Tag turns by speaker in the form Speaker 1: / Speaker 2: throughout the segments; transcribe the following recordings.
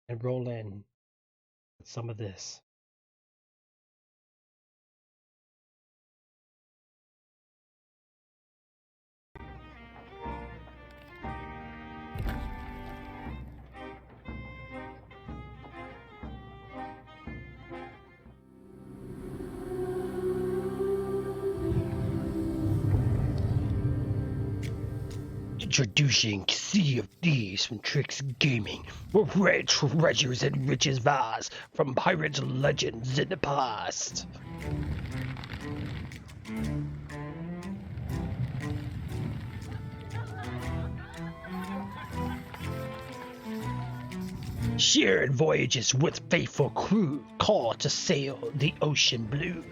Speaker 1: and roll in some of this. Introducing Sea of Thieves from Tricks Gaming, where rare treasures and riches vast from pirates' legends in the past. Shared voyages with faithful crew, call to sail the ocean blue.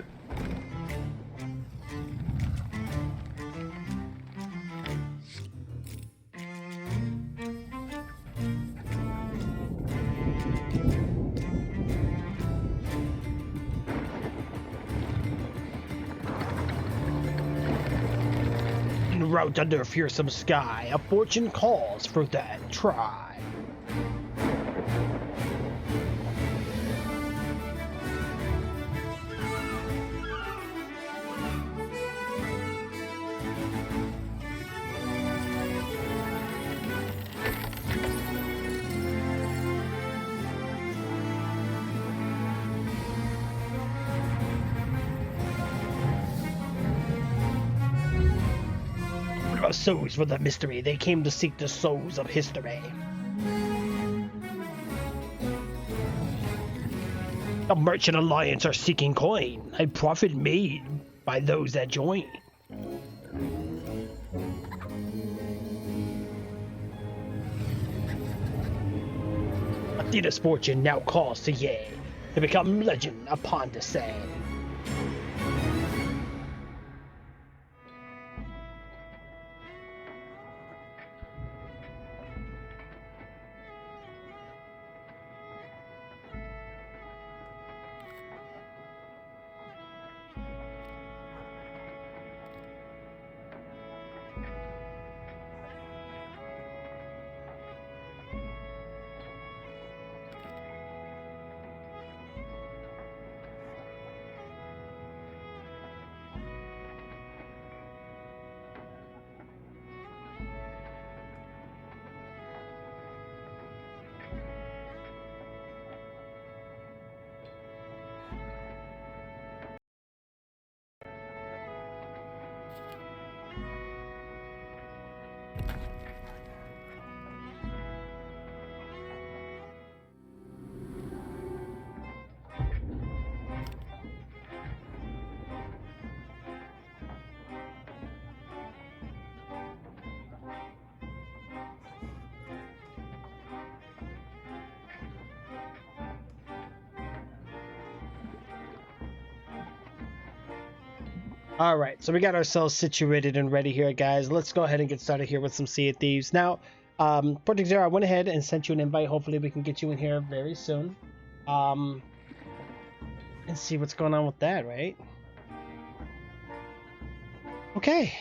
Speaker 1: En route under a fearsome sky, a fortune calls for that try. Souls for the mystery, they came to seek the souls of history. The Merchant Alliance are seeking coin, a profit made by those that join. Athena's fortune now calls to ye, to become legend upon the sand. All right, so we got ourselves situated and ready here, guys. Let's go ahead and get started here with some Sea of Thieves. Now, Project Zero, I went ahead and sent you an invite. Hopefully, we can get you in here very soon. And see what's going on with that, right? Okay.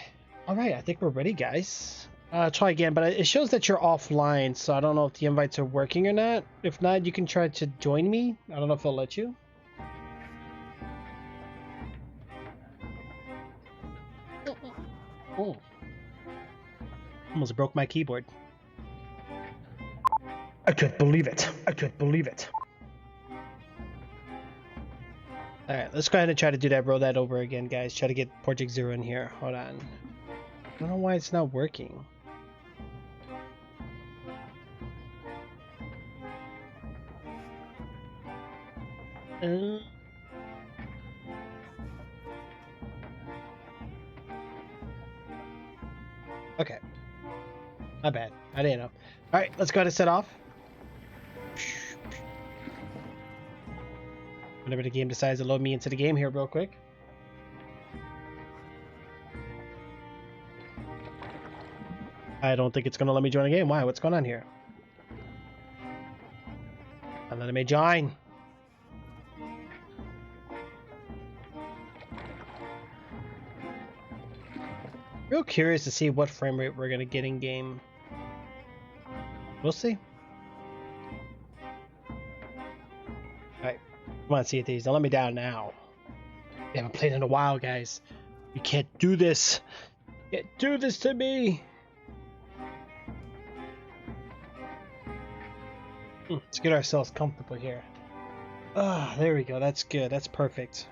Speaker 1: All right, I think we're ready, guys. Try again, but it shows that you're offline, so I don't know if the invites are working or not. If not, you can try to join me. I don't know if it'll let you. Oh. Almost broke my keyboard. I can't believe it. I can't believe it. Alright, let's go ahead and try to do that. Roll that over again, guys. Try to get Project Zero in here. Hold on. I don't know why it's not working. Okay. My bad. I didn't know. Alright, let's go ahead and set off. Whenever the game decides to load me into the game here real quick. I don't think it's going to let me join the game. Why? What's going on here? Not letting me join. Real curious to see what frame rate we're going to get in game. We'll see. Alright, come on, see these. Don't let me down now. We haven't played in a while, guys. You can't do this. You can't do this to me. Let's get ourselves comfortable here. Ah, there we go. That's good. That's perfect.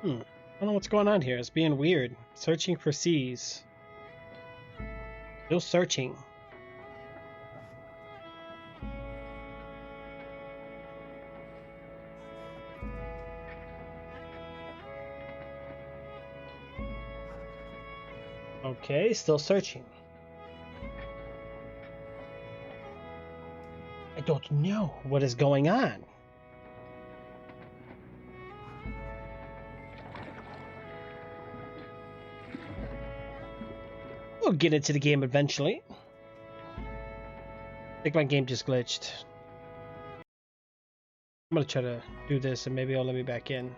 Speaker 1: I don't know what's going on here. It's being weird. Searching for C's. Still searching. Okay, still searching. I don't know what is going on. We'll get into the game eventually. I think my game just glitched. I'm gonna try to do this and maybe it'll let me back in.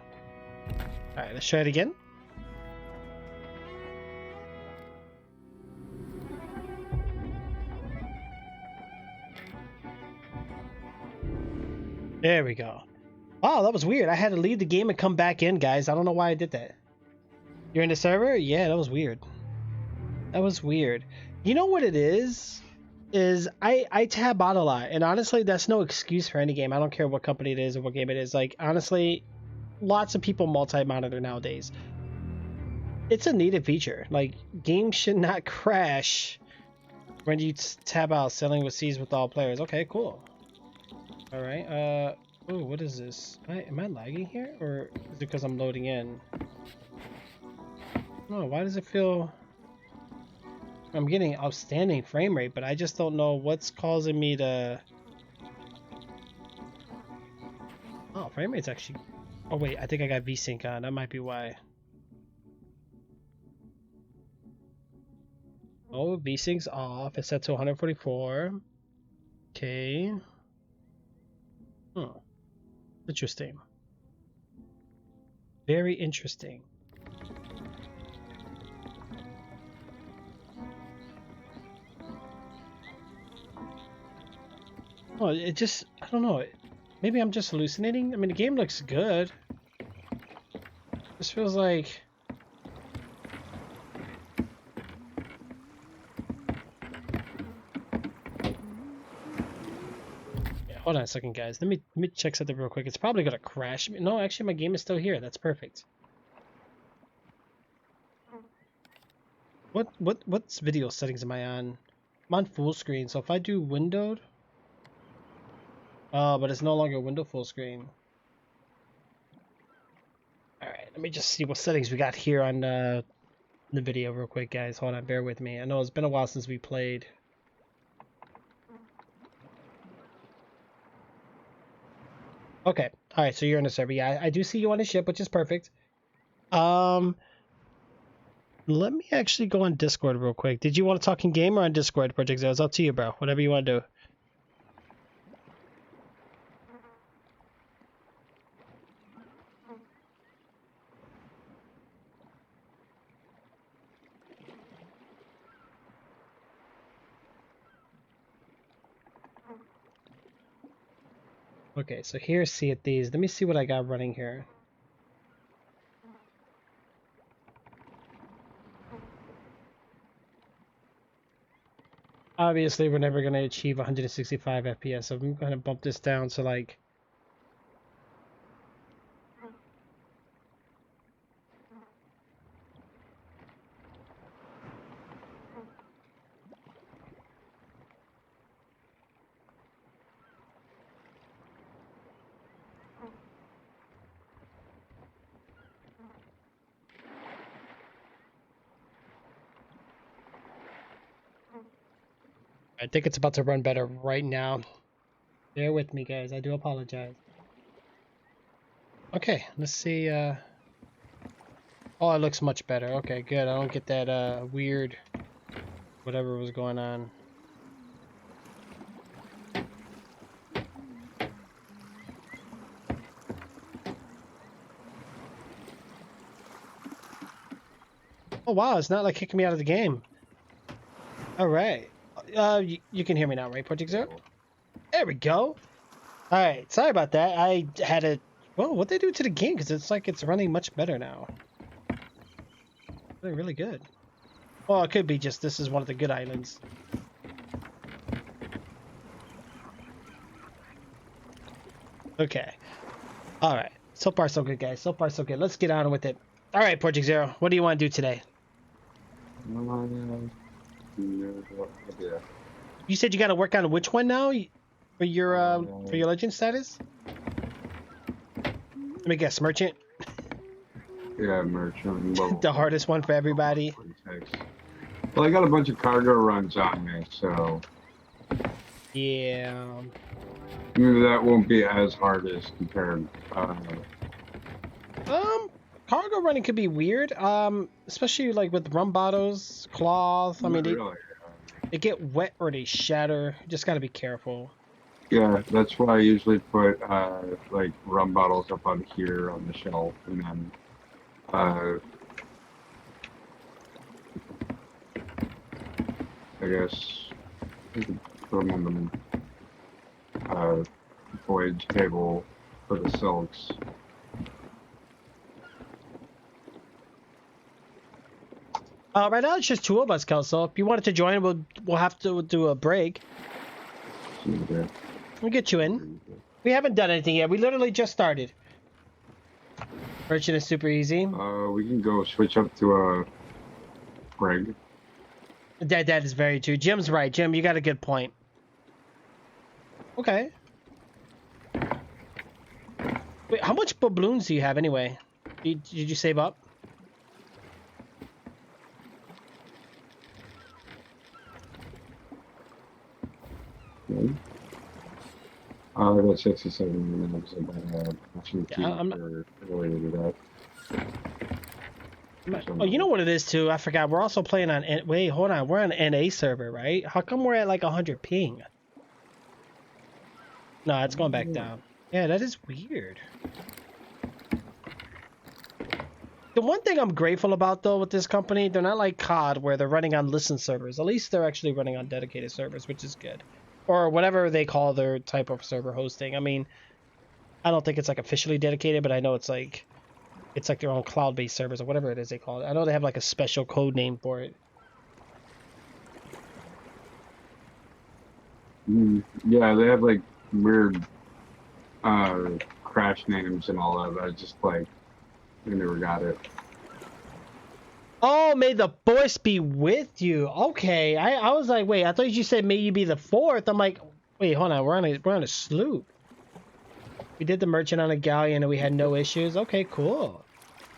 Speaker 1: Alright, let's try it again. There we go. Oh, that was weird. I had to leave the game and come back in, guys. I don't know why I did that. You're in the server? Yeah, that was weird. That was weird. You know what it is? I tab out a lot, and honestly, that's no excuse for any game. I don't care what company it is or what game it is. Like, honestly, lots of people multi-monitor nowadays. It's a needed feature. Like, games should not crash when you tab out selling with C's with all players. Okay, cool. All right. Oh, what is this? Am I lagging here, or is it because I'm loading in? No, why does it feel? I'm getting outstanding frame rate, but I just don't know what's causing me to... Oh, frame rate's actually... Oh wait, I think I got VSync on. That might be why. Oh, VSync's off. It's set to 144. Okay. Interesting. Very interesting. Oh, it just, I don't know. Maybe I'm just hallucinating. I mean, the game looks good. This feels like... Yeah, hold on a second, guys. Let me check something real quick. It's probably gonna crash. No, actually, my game is still here. That's perfect. What's video settings am I on? I'm on full screen, so if I do windowed... Oh, but it's no longer window full screen. Alright, let me just see what settings we got here on the video real quick, guys. Hold on, bear with me. I know it's been a while since we played. Okay, alright, so you're in the server. Yeah, I do see you on the ship, which is perfect. Let me actually go on Discord real quick. Did you want to talk in game or on Discord, Project Zero? It's up to you, bro. Whatever you want to do. Okay, so here's Sea of Thieves. Let me see what I got running here. Obviously, we're never going to achieve 165 FPS, so I'm going to bump this down to like... I think it's about to run better right now. Bear with me, guys. I do apologize. Okay, let's see. Oh, it looks much better. Okay, good. I don't get that weird whatever was going on. Oh wow, it's not like kicking me out of the game. All right. You can hear me now, right, Project Zero?
Speaker 2: So,
Speaker 1: There we go. All right. Sorry about that. I had a. Well, what they do to the game? Because it's like it's running much better now. Really, really good. Well, it could be just this is one of the good islands. Okay. All right. So far, so good, guys. So far, so good. Let's get on with it. All right, Project Zero. What do you want to do today?
Speaker 2: no idea.
Speaker 1: You said you got to work on which one now for your legend status? Let me guess, merchant.
Speaker 2: Yeah, merchant level
Speaker 1: The hardest one for everybody.
Speaker 2: 46. Well, I got a bunch of cargo runs on me, so
Speaker 1: Yeah.
Speaker 2: maybe that won't be as hard as compared.
Speaker 1: Um, Cargo running could be weird. Especially like with rum bottles, cloth. I mean,
Speaker 2: Not really.
Speaker 1: they get wet or they shatter. You just got to be careful.
Speaker 2: Yeah, that's why I usually put like rum bottles up on here on the shelf, and then uh, I guess you could put them on the voyage table for the silks.
Speaker 1: Right now it's just two of us, Kelso. If you wanted to join, we'll have to do a break.
Speaker 2: Okay.
Speaker 1: We'll get you in. We haven't done anything yet. We literally just started. Merchant is super easy.
Speaker 2: We can go switch up to a Greg.
Speaker 1: That is very true. Jim's right. Jim, you got a good point. Okay. Wait, how much doubloons do you have anyway? Did you save up?
Speaker 2: Okay. I got 67 minutes about actually
Speaker 1: Yeah, I'm not.
Speaker 2: related to
Speaker 1: Oh, you know what it is too? I forgot. We're also playing on. Wait, hold on. We're on an NA server, right? How come we're at like 100 ping? No, it's going back
Speaker 2: that.
Speaker 1: down. Yeah, that is weird. The one thing I'm grateful about though with this company, they're not like COD where they're running on listen servers. At least they're actually running on dedicated servers, which is good. Or whatever they call their type of server hosting. I mean, I don't think it's like officially dedicated, but I know it's like their own cloud-based servers or whatever it is they call it. I know they have like a special code name for it.
Speaker 2: Yeah, they have like weird crash names and all of that. I just like I never got it.
Speaker 1: Oh, may the force be with you. Okay, I was like, wait, I thought you said may you be the fourth. I'm like, wait, hold on, we're on a sloop. We did the merchant on a galleon and we had no issues. Okay, cool.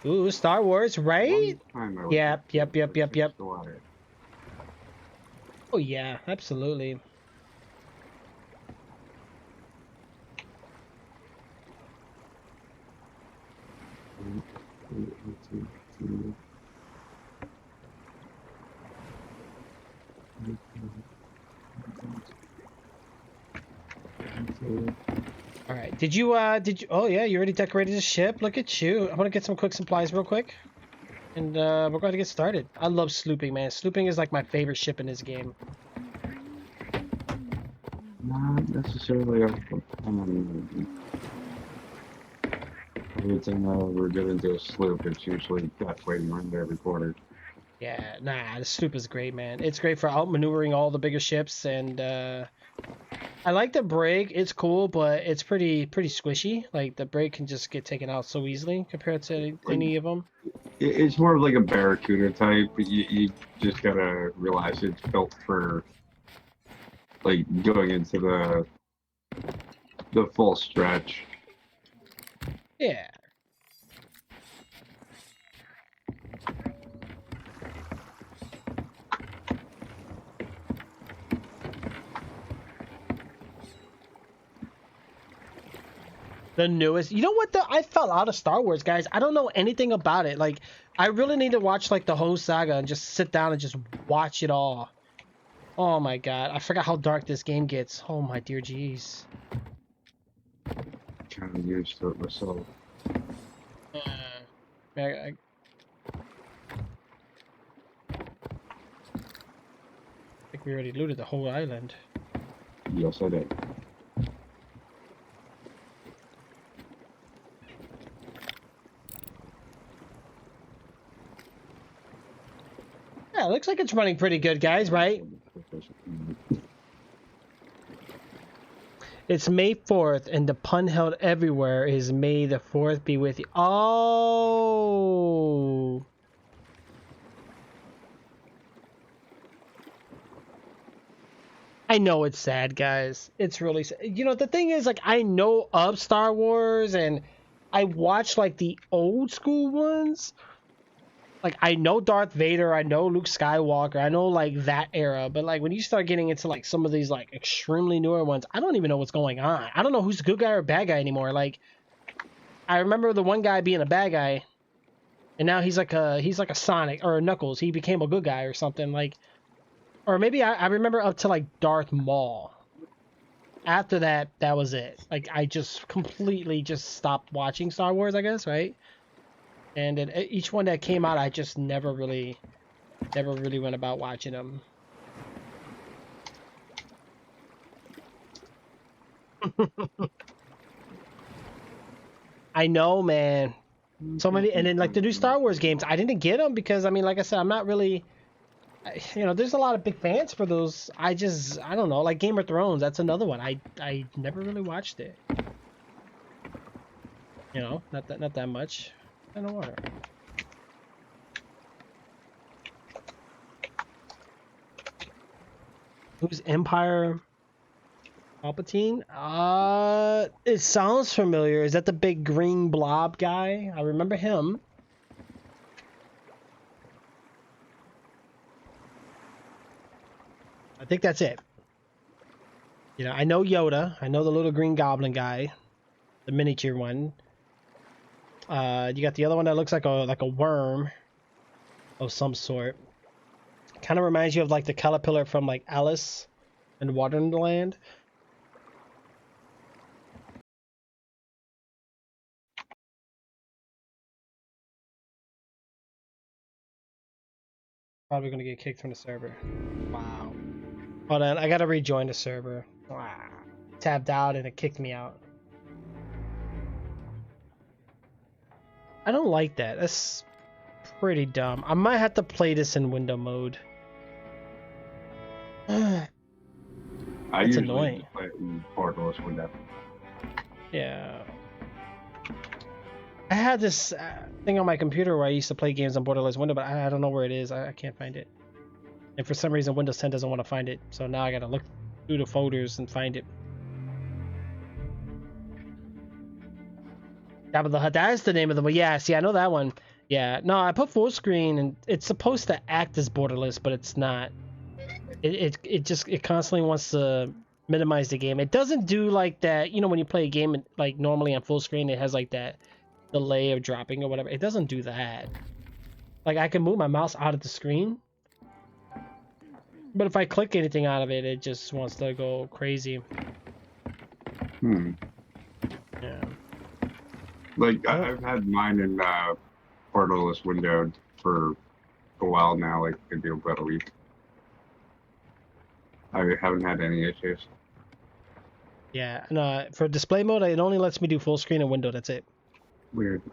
Speaker 1: Ooh, Star Wars, right?
Speaker 2: One time I was
Speaker 1: Yep.
Speaker 2: the water.
Speaker 1: Oh yeah, absolutely. All right. Did you oh yeah, you already decorated the ship. Look at you. I'm gonna get some quick supplies real quick. And we're going to get started. I love slooping, man. Slooping is like my favorite ship in this game.
Speaker 2: Not necessarily every time we're get into a sloop, it's usually death waiting around every quarter.
Speaker 1: Yeah, nah, the sloop is great, man. It's great for outmaneuvering all the bigger ships, and I like the brig. It's cool, but it's pretty squishy. Like the brig can just get taken out so easily compared to
Speaker 2: Like
Speaker 1: any of them.
Speaker 2: it's more of like a barracuda type, but you just gotta realize it's built for like going into the full stretch.
Speaker 1: Yeah. The newest. You know what? I fell out of Star Wars, guys. I don't know anything about it. Like, I really need to watch like the whole saga and just sit down and just watch it all. Oh my god, I forgot how dark this game gets. Oh my dear jeez.
Speaker 2: Kind of used to it myself.
Speaker 1: We already looted the whole island.
Speaker 2: Yes, I did.
Speaker 1: Yeah, it looks like it's running pretty good, guys, right? It's May 4th, and the pun held everywhere is May the 4th be with you. Oh! I know it's sad, guys. It's really sad. You know, the thing is, like, I know of Star Wars, and I watch, like, the old school ones. Like, I know Darth Vader, I know Luke Skywalker, I know, like, that era. But, like, when you start getting into, like, some of these, like, extremely newer ones, I don't even know what's going on. I don't know who's a good guy or bad guy anymore. Like, I remember the one guy being a bad guy, and now he's like a Sonic or a Knuckles. He became a good guy or something. Like, or maybe I remember up to, like, Darth Maul. After that, that was it. Like, I just completely just stopped watching Star Wars, I guess, right? And then each one that came out, I just never really went about watching them. I know, man. So many, and then like the new Star Wars games, I didn't get them because I mean, like I said, I'm not really, you know, there's a lot of big fans for those. I don't know, like Game of Thrones. That's another one. I never really watched it. You know, not that much. In the water. Who's Empire? Palpatine? It sounds familiar. Is that the big green blob guy? I remember him. I think that's it. You know, I know Yoda. I know the little green goblin guy, the miniature one. You got the other one that looks like a worm of some sort. Kind of reminds you of like the caterpillar from like Alice in Wonderland. Probably gonna get kicked from the server. Wow. Hold on, I gotta rejoin the server. Wow. Tapped out and it kicked me out. I don't like that. That's pretty dumb. I might have to play this in window mode.
Speaker 2: I
Speaker 1: That's
Speaker 2: usually
Speaker 1: annoying.
Speaker 2: just play it in borderless window.
Speaker 1: Yeah. I had this thing on my computer where I used to play games on borderless window, but I don't know where it is. I can't find it. And for some reason, Windows 10 doesn't want to find it. So now I gotta look through the folders and find it. Jabba the Hutt, that is the name of the one. Yeah, see, I know that one. Yeah, no, I put full screen, and it's supposed to act as borderless, but it's not. It constantly wants to minimize the game. It doesn't do like that, you know, when you play a game like normally on full screen, it has like that delay of dropping or whatever. It doesn't do that. Like I can move my mouse out of the screen, but if I click anything out of it, it just wants to go crazy. Yeah.
Speaker 2: Like I've had mine in borderless window for a while now, like maybe about a week. I haven't had any issues.
Speaker 1: Yeah, and for display mode, it only lets me do full screen and window. That's it.
Speaker 2: Weird.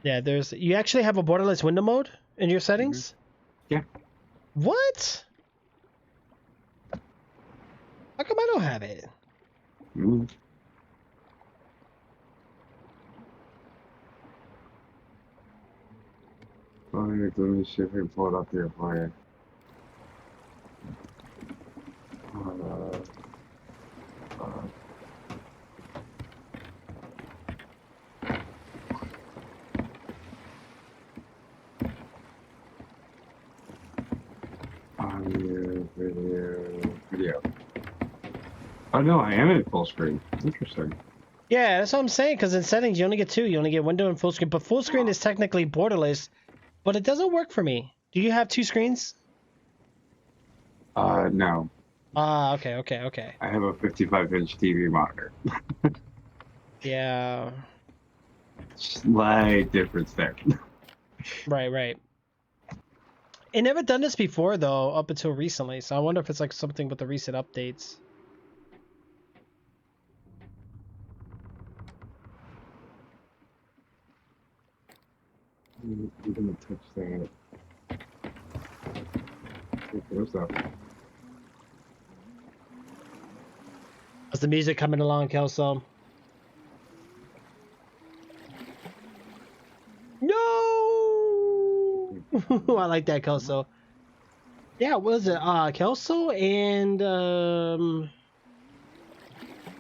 Speaker 1: Yeah, you actually have a borderless window mode in your settings?
Speaker 2: Yeah.
Speaker 1: What? How come I don't have it?
Speaker 2: Let me see if I can pull it up here for you. Video. Oh no, I am in full screen. Interesting.
Speaker 1: Yeah, that's what I'm saying, because in settings you only get two. You only get window and full screen, but full screen is technically borderless, but it doesn't work for me. Do you have two screens?
Speaker 2: No.
Speaker 1: Okay.
Speaker 2: I have a 55-inch TV monitor.
Speaker 1: Yeah.
Speaker 2: Slight difference there.
Speaker 1: Right. It never done this before though, up until recently. So I wonder if it's like something with the recent updates.
Speaker 2: I'm gonna touch that. What's that?
Speaker 1: How's the music coming along, Kelso? No! I like that, Kelso. Yeah, what was it? Kelso and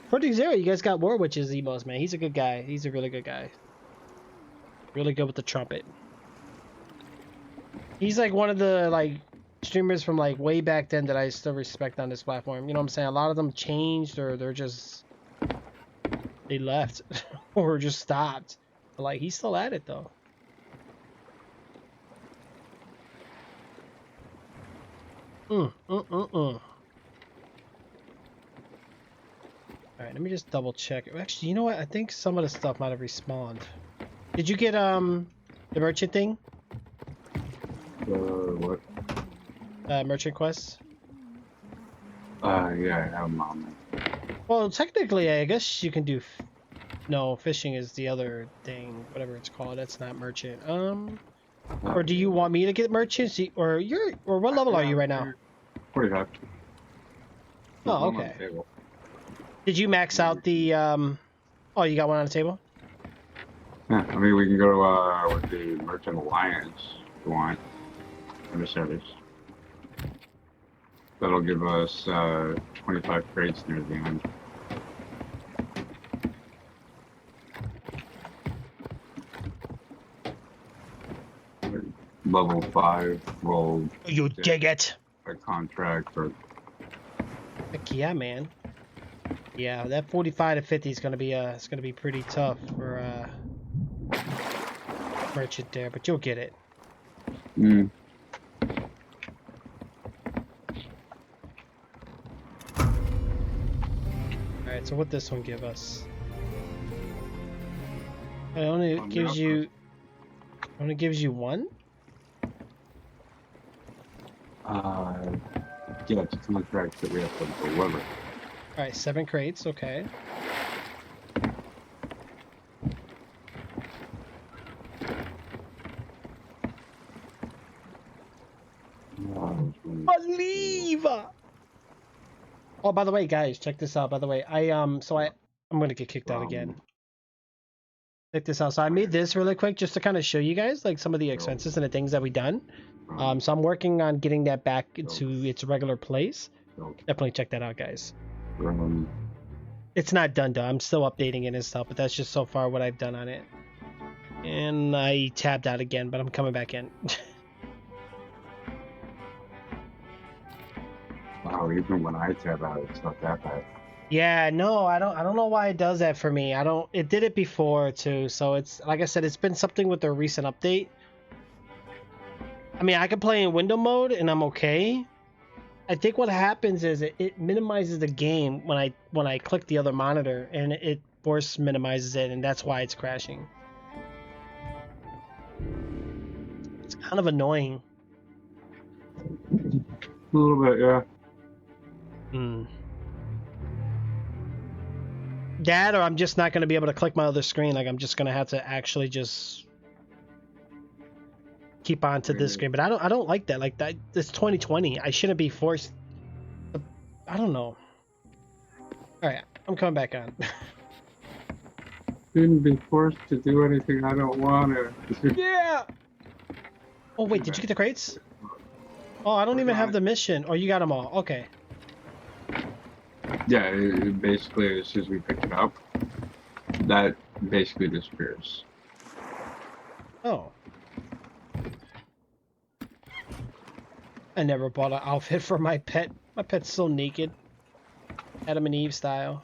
Speaker 1: Project Zero, you guys got War Witches emos, man. He's a good guy. He's a really good guy. Really good with the trumpet. He's like one of the like streamers from like way back then that I still respect on this platform. You know what I'm saying? A lot of them changed or they left or just stopped. But like he's still at it though. Alright, let me just double check. Actually, you know what? I think some of the stuff might have respawned. Did you get the merchant thing?
Speaker 2: What?
Speaker 1: Merchant quests?
Speaker 2: Yeah, I have mom.
Speaker 1: Well, technically, I guess you can do. No, fishing is the other thing. Whatever it's called. That's not merchant. Or do you want me to get merchants? Or what level are you right now?
Speaker 2: 45.
Speaker 1: Oh, okay. Did you max out the Oh, you got one on the table?
Speaker 2: Yeah, I mean we can go with the Merchant Alliance if you want in the service. That'll give us 25 crates near the end. Level 5 roll.
Speaker 1: You dig it.
Speaker 2: A contract or.
Speaker 1: Heck yeah, man. Yeah, that 45 to 50 is gonna be it's gonna be pretty tough for merchant there, but you'll get it.
Speaker 2: Mm.
Speaker 1: Alright, so what this one give us? It only gives you one?
Speaker 2: Yeah, it's a contract that we have to deliver.
Speaker 1: Alright, 7 crates, okay. Believe! Oh, by the way, guys, check this out. By the way, I'm gonna get kicked out again. Check this out. So I made this really quick just to kind of show you guys like some of the expenses and the things that we done. So I'm working on getting that back into its regular place. Definitely check that out, guys. It's not done though. I'm still updating it and stuff, but that's just so far what I've done on it. And I tabbed out again, but I'm coming back in.
Speaker 2: Wow, even when I tab out, it's not that bad.
Speaker 1: Yeah, no, I don't know why it does that for me. It did it before too, so it's like I said, it's been something with the recent update. I mean, I can play in window mode and I'm okay. I think what happens is it minimizes the game when I click the other monitor, and it force minimizes it, and that's why it's crashing. It's kind of annoying.
Speaker 2: A little bit, yeah.
Speaker 1: That, or I'm just not going to be able to click my other screen. Like I'm just going to have to actually just keep on to this screen. But I don't like that. Like that. It's 2020. I shouldn't be forced. I don't know. All right, I'm coming back on.
Speaker 2: Shouldn't be forced to do anything I don't want to.
Speaker 1: Yeah. Oh wait, did you get the crates? Oh, I don't even have the mission. Oh, you got them all. Okay.
Speaker 2: Yeah, it basically, as soon as we pick it up, that basically disappears.
Speaker 1: Oh. I never bought an outfit for my pet. My pet's so naked. Adam and Eve style.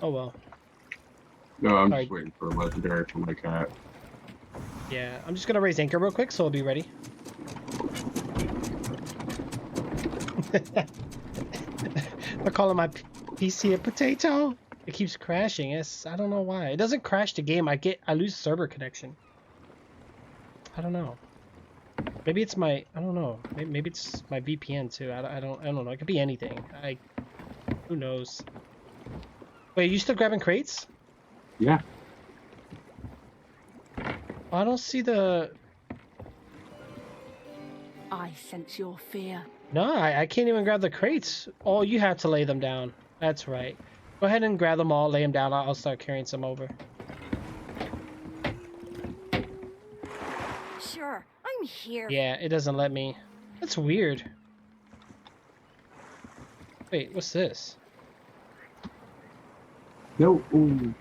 Speaker 1: Oh well.
Speaker 2: No, I'm just waiting for a legendary for my cat.
Speaker 1: Yeah, I'm just gonna raise anchor real quick so it'll be ready. They're calling my PC a potato. It keeps crashing. I don't know why. It doesn't crash the game. I lose server connection. I don't know. Maybe it's my, I don't know. Maybe it's my VPN too. I don't know. It could be anything. Who knows? Wait, you still grabbing crates?
Speaker 2: Yeah.
Speaker 1: I don't see the.
Speaker 3: I sense your fear.
Speaker 1: No, I can't even grab the crates. Oh, you have to lay them down. That's right. Go ahead and grab them all, lay them down. I'll start carrying some over.
Speaker 3: Sure, I'm here.
Speaker 1: Yeah, it doesn't let me. That's weird. Wait, what's this?
Speaker 2: No. Ooh.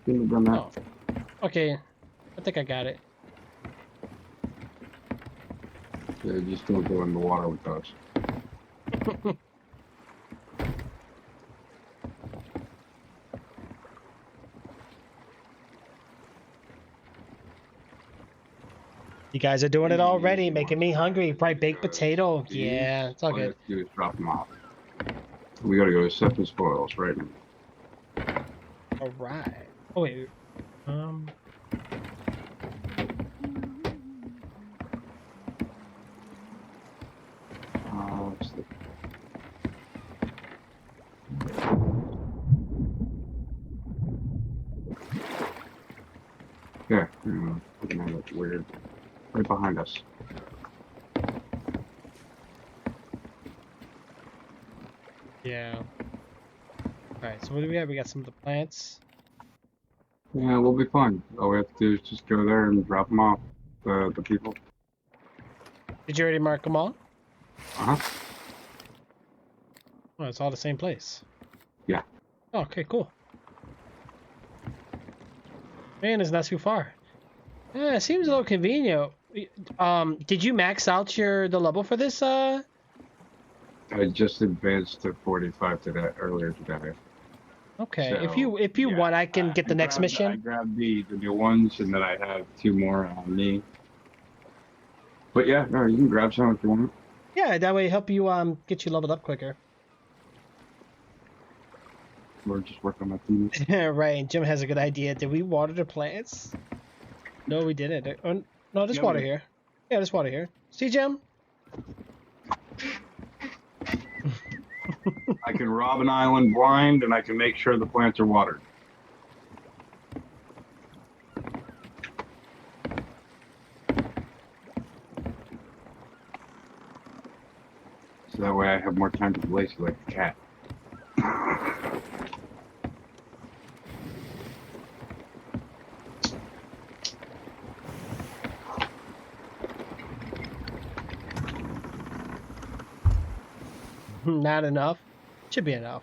Speaker 2: Shouldn't have done that.
Speaker 1: Oh. Okay. I think I got it.
Speaker 2: Yeah, just don't go in the water with us.
Speaker 1: You guys are doing it already, making me hungry. Fried baked potato. Yeah, it's all
Speaker 2: All you
Speaker 1: good.
Speaker 2: have to do is drop them off. We gotta go to Seth and Spoils right now.
Speaker 1: All right. Oh wait.
Speaker 2: What's the... Yeah, looking at it weird. Right behind us.
Speaker 1: Yeah. All right. So what do we have? We got some of the plants.
Speaker 2: Yeah, we'll be fine. All we have to do is just go there and drop them off. The people.
Speaker 1: Did you already mark them all?
Speaker 2: Uh-huh.
Speaker 1: Oh, it's all the same place.
Speaker 2: Yeah.
Speaker 1: Oh, okay, cool. Man, it's not too far. Yeah, it seems a little convenient. Did you max out the level for this?
Speaker 2: I just advanced to 45 earlier today.
Speaker 1: Okay.
Speaker 2: So,
Speaker 1: If you
Speaker 2: yeah,
Speaker 1: want, I can get the next
Speaker 2: I
Speaker 1: mission.
Speaker 2: grabbed the new ones, and then I have 2 more on me. But yeah, no, you can grab some if you want.
Speaker 1: Yeah, that way help you get you leveled up quicker.
Speaker 2: We're just working on my team.
Speaker 1: Right. Jim has a good idea. Did we water the plants? No, we didn't. No, there's
Speaker 2: Yeah,
Speaker 1: water
Speaker 2: we did.
Speaker 1: here. Yeah, there's water here. See, Jim?
Speaker 2: I can rob an island blind, and I can make sure the plants are watered. So that way I have more time to be lazy like the cat.
Speaker 1: Not enough. Should be enough.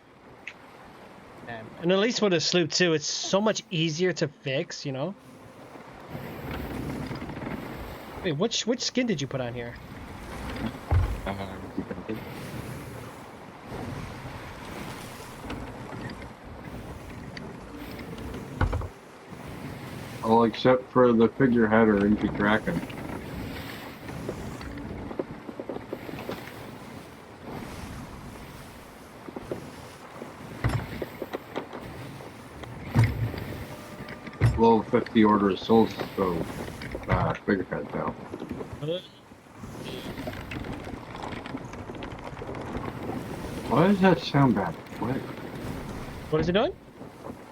Speaker 1: And at least with a sloop too, it's so much easier to fix, you know? Wait, which skin did you put on here?
Speaker 2: All except for the figurehead or Inky Kraken. Level 50 Order of Souls, so figurehead though. Why does that sound bad?
Speaker 1: What is it doing?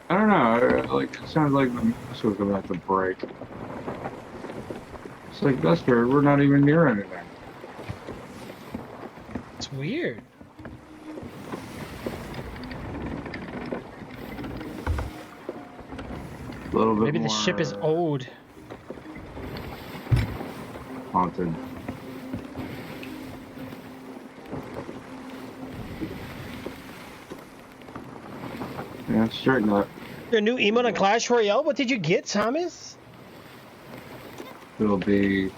Speaker 2: I don't know. Like it sounds like the mouse was about to break. It's like Duster, we're not even near anything.
Speaker 1: It's weird.
Speaker 2: A little bit
Speaker 1: Maybe
Speaker 2: more
Speaker 1: the ship is old.
Speaker 2: haunted. Yeah, straighten up.
Speaker 1: Your new emote on Clash Royale? What did you get, Thomas?
Speaker 2: It'll be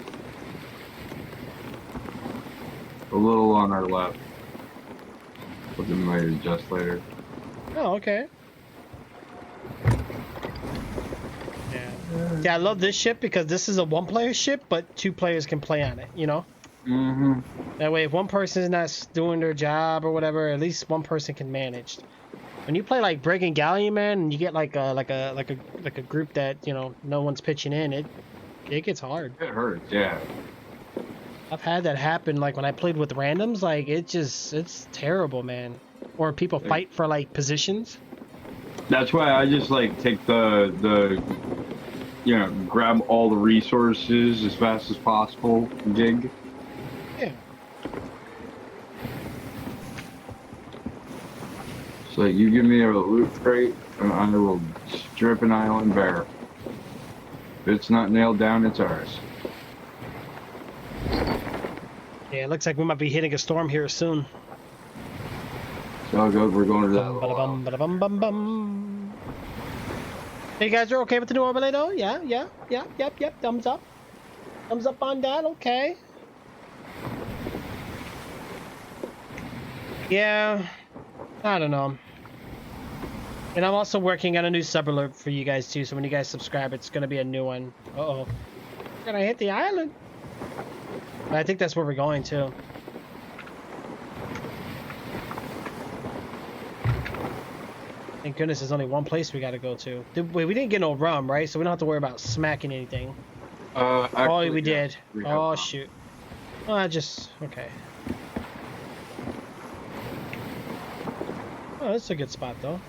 Speaker 2: a little on our left. But then might adjust later.
Speaker 1: Oh, okay. Yeah, I love this ship because this is a one-player ship, but 2 players can play on it, you know?
Speaker 2: Mm-hmm.
Speaker 1: That way, if one person is not doing their job or whatever, at least one person can manage. When you play like Brig and Galleon, man, and you get like a group that, you know, no one's pitching in, it gets hard.
Speaker 2: It hurts, yeah.
Speaker 1: I've had that happen, like when I played with randoms, like it's terrible, man. Or people
Speaker 2: Like,
Speaker 1: fight for like positions.
Speaker 2: that's why I just like take the grab all the resources as fast as possible gig.
Speaker 1: Yeah.
Speaker 2: So you give me a loot crate, and I will strip an island bare. If it's not nailed down, it's ours.
Speaker 1: Yeah, it looks like we might be hitting a storm here soon.
Speaker 2: So good, we're going to that
Speaker 1: Bum,
Speaker 2: little
Speaker 1: bada, bum,
Speaker 2: island.
Speaker 1: bada, bum, bum, bum. Hey guys, are okay with the new overlay though? Yeah, yeah, yeah, yep. Thumbs up. Thumbs up on that. Okay. Yeah. I don't know. And I'm also working on a new sub alert for you guys too. So when you guys subscribe, it's gonna be a new one. Uh-oh. We're gonna hit the island. I think that's where we're going too. Thank goodness there's only one place we gotta go to. Wait, we didn't get no rum, right? So we don't have to worry about smacking anything.
Speaker 2: Actually,
Speaker 1: Oh, we
Speaker 2: yeah,
Speaker 1: did.
Speaker 2: we have
Speaker 1: Oh,
Speaker 2: rum.
Speaker 1: shoot. Okay. Oh, that's a good spot though.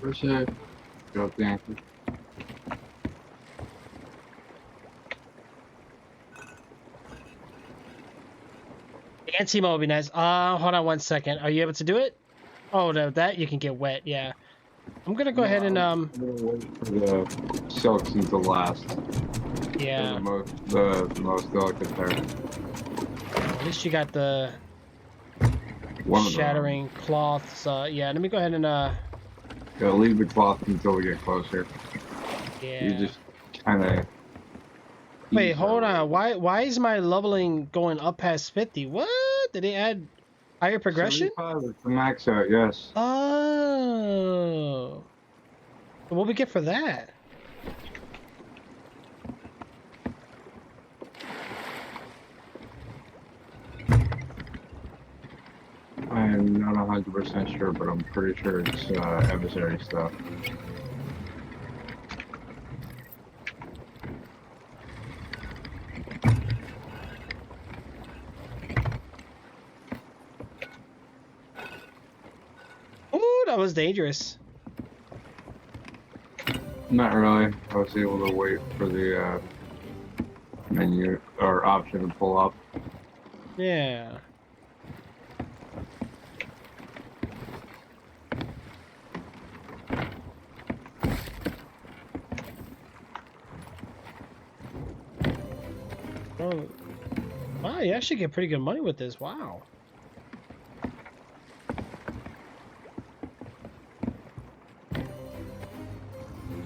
Speaker 2: Where's the go up the anchor?
Speaker 1: Anti-mo would be nice. Hold on one second. Are you able to do it? Oh, no, that you can get wet. Yeah. I'm gonna go
Speaker 2: No,
Speaker 1: ahead and
Speaker 2: I'm gonna wait for the silks until last. They're
Speaker 1: yeah.
Speaker 2: the most delicate there.
Speaker 1: At least you got the
Speaker 2: One of them.
Speaker 1: shattering cloths. Yeah. Let me go ahead and
Speaker 2: Gotta leave the cloth until we get closer. You
Speaker 1: yeah.
Speaker 2: just kind of.
Speaker 1: Wait, hold on. Why is my leveling going up past 50? What? Did they add higher progression?
Speaker 2: 75 is the max out, yes.
Speaker 1: Oh. What we get for that?
Speaker 2: I'm not 100% sure, but I'm pretty sure it's emissary stuff.
Speaker 1: Ooh, that was dangerous.
Speaker 2: Not really. I was able to wait for the menu or option to pull up.
Speaker 1: Yeah. Oh, wow, you actually get pretty good money with this. Wow.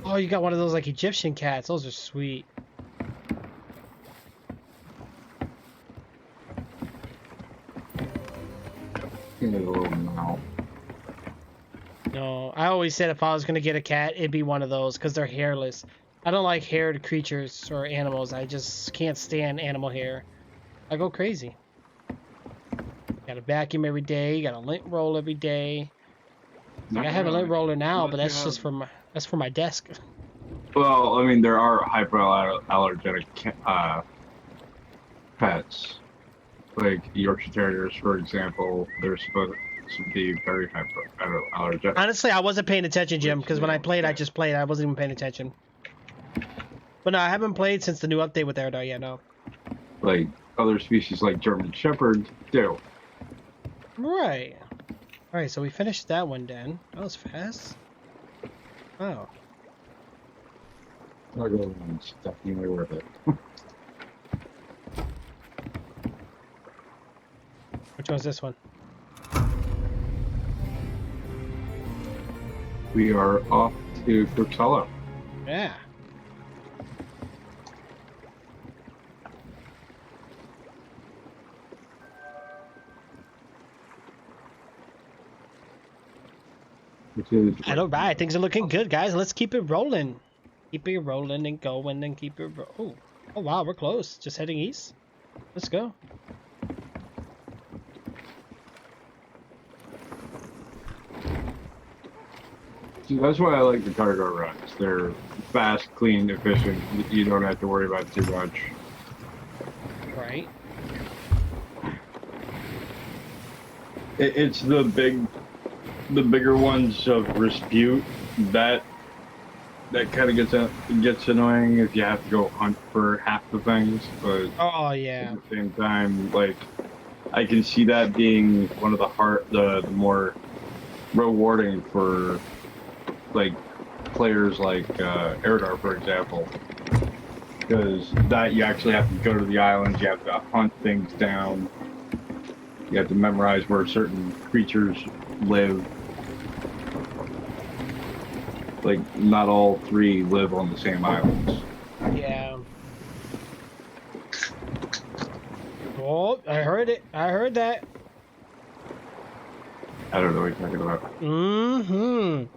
Speaker 1: Oh, you got one of those like Egyptian cats. Those are sweet.
Speaker 2: Give it a little now.
Speaker 1: No, I always said if I was gonna get a cat, it'd be one of those because they're hairless. I don't like haired creatures or animals. I just can't stand animal hair. I go crazy. Got to vacuum every day. Got to lint roll every day. Like I have a lint roller now, but that's just for my desk.
Speaker 2: Well, I mean, there are hyperallergenic pets, like Yorkshire Terriers, for example. They're supposed to be very hyperallergenic.
Speaker 1: Honestly, I wasn't paying attention, Jim, because when I played, I just played. I wasn't even paying attention. But no, I haven't played since the new update with Erdo yet, no.
Speaker 2: Like other species, like German Shepherds, do.
Speaker 1: Right. Alright, so we finished that one, Dan. That was fast. Wow.
Speaker 2: It's definitely worth it.
Speaker 1: Which one's this one?
Speaker 2: We are off to Cook's Hollow.
Speaker 1: Yeah.
Speaker 2: Which is
Speaker 1: All right, things are looking good, guys. Let's keep it rolling. Keep it rolling and going and keep it oh wow, we're close. Just heading east. Let's go.
Speaker 2: See, that's why I like the cargo runs. They're fast, clean, efficient. You don't have to worry about too much.
Speaker 1: Right.
Speaker 2: It's the bigger ones of dispute that kind of gets annoying if you have to go hunt for half the things. But
Speaker 1: Oh yeah.
Speaker 2: at the same time, like I can see that being one of the more rewarding for like players like Eridar, for example, because that you actually have to go to the islands, you have to hunt things down, you have to memorize where certain creatures live. Like, not all three live on the same islands.
Speaker 1: Yeah. Oh, I heard it. I heard that.
Speaker 2: I don't know what you're talking about.
Speaker 1: Mm-hmm.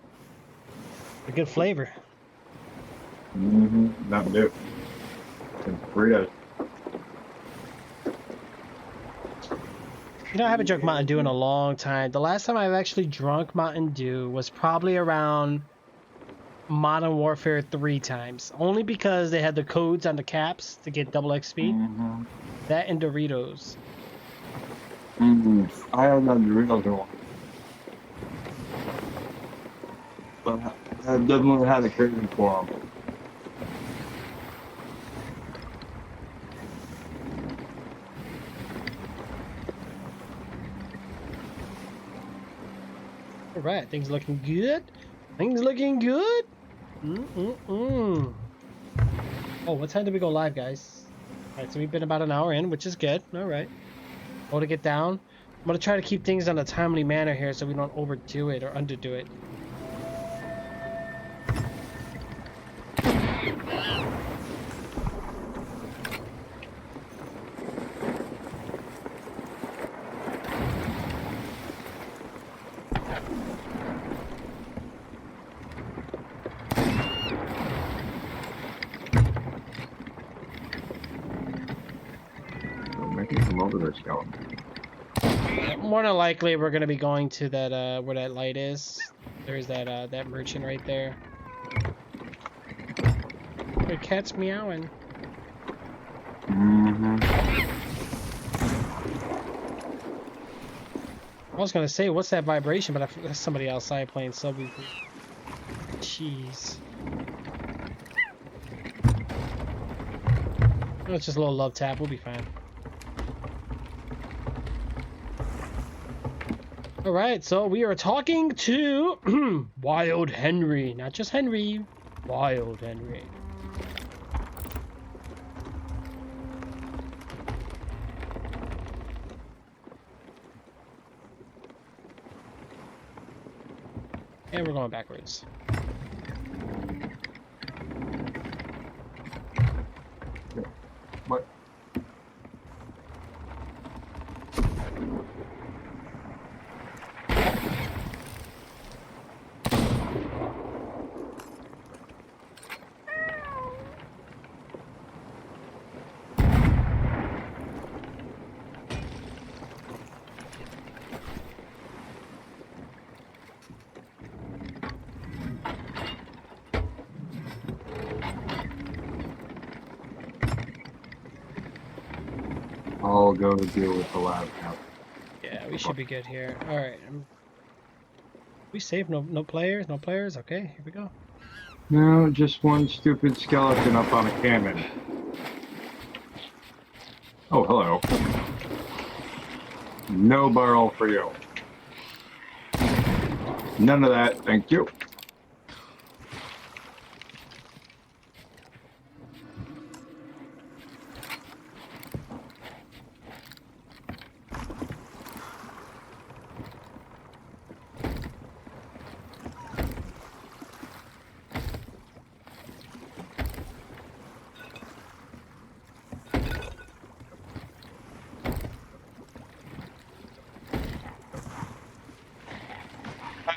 Speaker 1: A good flavor.
Speaker 2: Mm-hmm. Not new. Burritos.
Speaker 1: You know, I haven't drunk Mountain Dew in a long time. The last time I've actually drunk Mountain Dew was probably around Modern Warfare 3 times. Only because they had the codes on the caps to get double XP.
Speaker 2: Mm-hmm.
Speaker 1: That and Doritos.
Speaker 2: Mm-hmm. I haven't had Doritos in a while. But I definitely had a craving for them.
Speaker 1: Alright, things looking good. Things looking good. Mm-mm-mm. Oh, what time did we go live, guys? Alright, so we've been about an hour in, which is good. Alright. Hold it down. I'm going to try to keep things on a timely manner here so we don't overdo it or underdo it.
Speaker 2: Come over there, skeleton.
Speaker 1: More than likely, we're gonna be going to that where that light is. There's that that merchant right there. The cat's meowing.
Speaker 2: Mm-hmm.
Speaker 1: I was gonna say, what's that vibration? But that's somebody outside playing Subwoofer. Jeez. Oh, it's just a little love tap. We'll be fine. Alright, so we are talking to Wild Henry. Not just Henry, Wild Henry. And we're going backwards.
Speaker 2: What? I'll go deal with the lab now.
Speaker 1: Yeah, we should be good here. Alright. We saved no players? No players? Okay, here we go.
Speaker 2: No, just one stupid skeleton up on a cannon. Oh, hello. No barrel for you. None of that, thank you.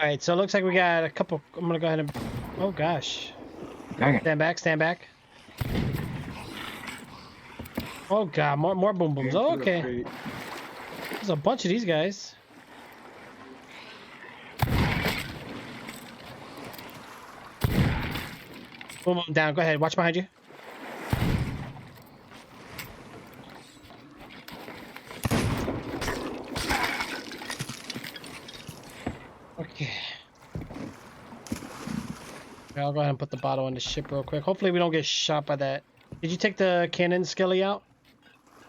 Speaker 1: Alright, so it looks like we got a couple. I'm gonna go ahead and. Oh gosh.
Speaker 2: Dang it.
Speaker 1: Stand back, stand back. Oh god, more boom booms. Oh, okay. There's a bunch of these guys. Boom boom down. Go ahead, watch behind you. Okay. Okay, I'll go ahead and put the bottle on the ship real quick. Hopefully we don't get shot by that. Did you take the cannon skelly out?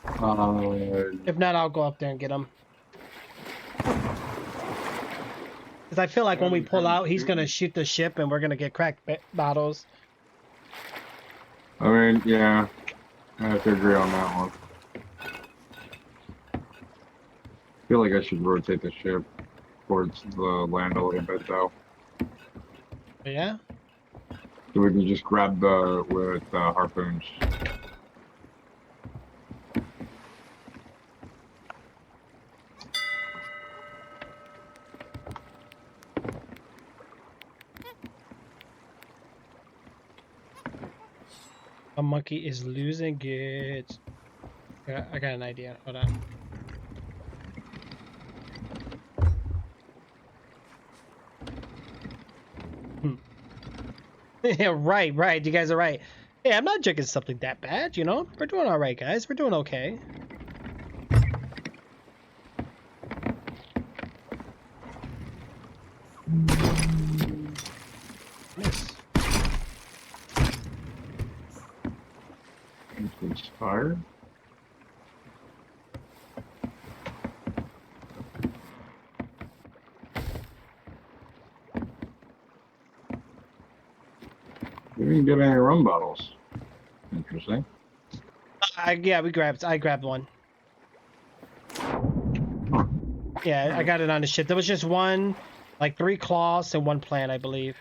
Speaker 1: If not, I'll go up there and get him. Because I feel like when we pull out, he's going to shoot the ship and we're going to get cracked bottles.
Speaker 2: I mean, yeah. I have to agree on that one. I feel like I should rotate the ship towards the land a little bit, though.
Speaker 1: Yeah?
Speaker 2: So we can just grab the with harpoons.
Speaker 1: A monkey is losing it. I got an idea. Hold on. Yeah, right. You guys are right. Hey, I'm not drinking something that bad, you know? We're doing all right, guys. We're doing okay. Nice.
Speaker 2: Increase fire. We didn't get any rum bottles. Interesting.
Speaker 1: Yeah, I grabbed one.
Speaker 2: Huh.
Speaker 1: Yeah, I got it on the ship. There was just one, like 3 cloths and 1 plant, I believe.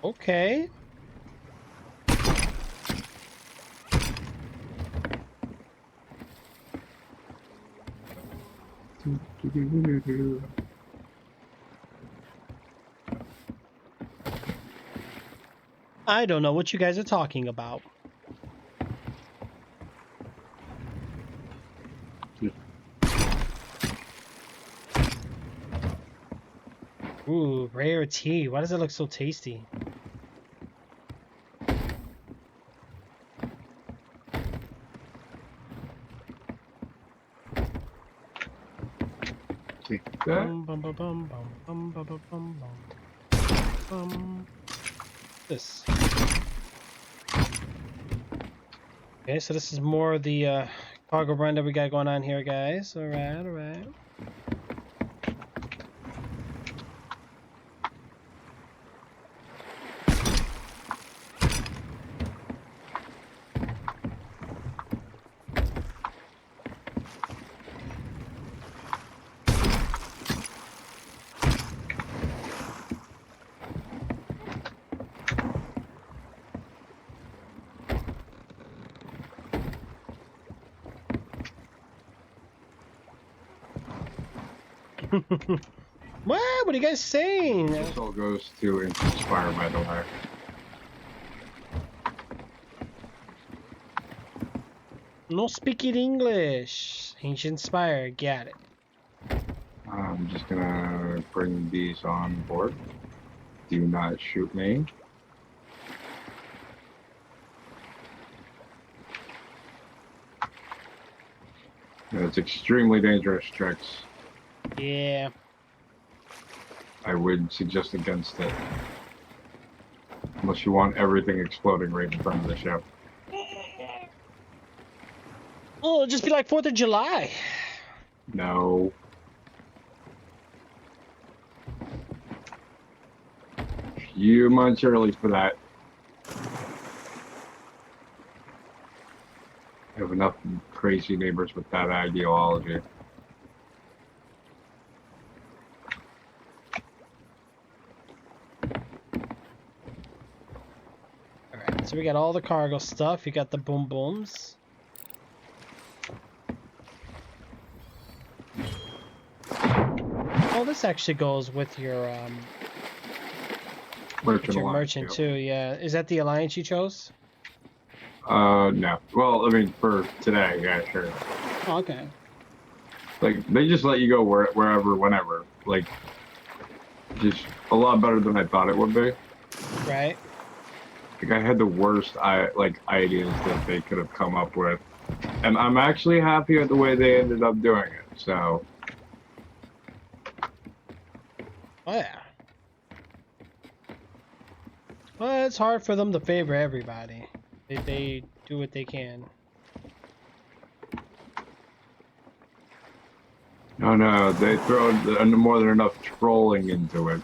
Speaker 1: Okay. I don't know what you guys are talking about. Ooh, rare tea. Why does it look so tasty?
Speaker 2: Take that.
Speaker 1: This. Okay, so this is more of the cargo run that we got going on here, guys. All right. What? What are you guys saying?
Speaker 2: This all goes to increase fire, by the way.
Speaker 1: No speaking English. Ancient Spire, got it.
Speaker 2: I'm just gonna bring these on board. Do not shoot me. It's extremely dangerous tricks.
Speaker 1: Yeah.
Speaker 2: I would suggest against it. Unless you want everything exploding right in front of the ship.
Speaker 1: Oh, it'll just be like 4th of July.
Speaker 2: No. Few months early for that. have enough crazy neighbors with that ideology.
Speaker 1: Alright, so we got all the cargo stuff. You got the boom booms. Oh, this actually goes with your merchant too. Yeah, is that the alliance you chose?
Speaker 2: No. Well, I mean, for today, yeah, sure.
Speaker 1: Oh, okay.
Speaker 2: Like, they just let you go wherever, whenever. Like, just a lot better than I thought it would be.
Speaker 1: Right.
Speaker 2: Like, I had the worst, ideas that they could have come up with. And I'm actually happy with the way they ended up doing it, so...
Speaker 1: Oh, yeah. Well, it's hard for them to favor everybody. They do what they can.
Speaker 2: No, no, they throw more than enough trolling into it.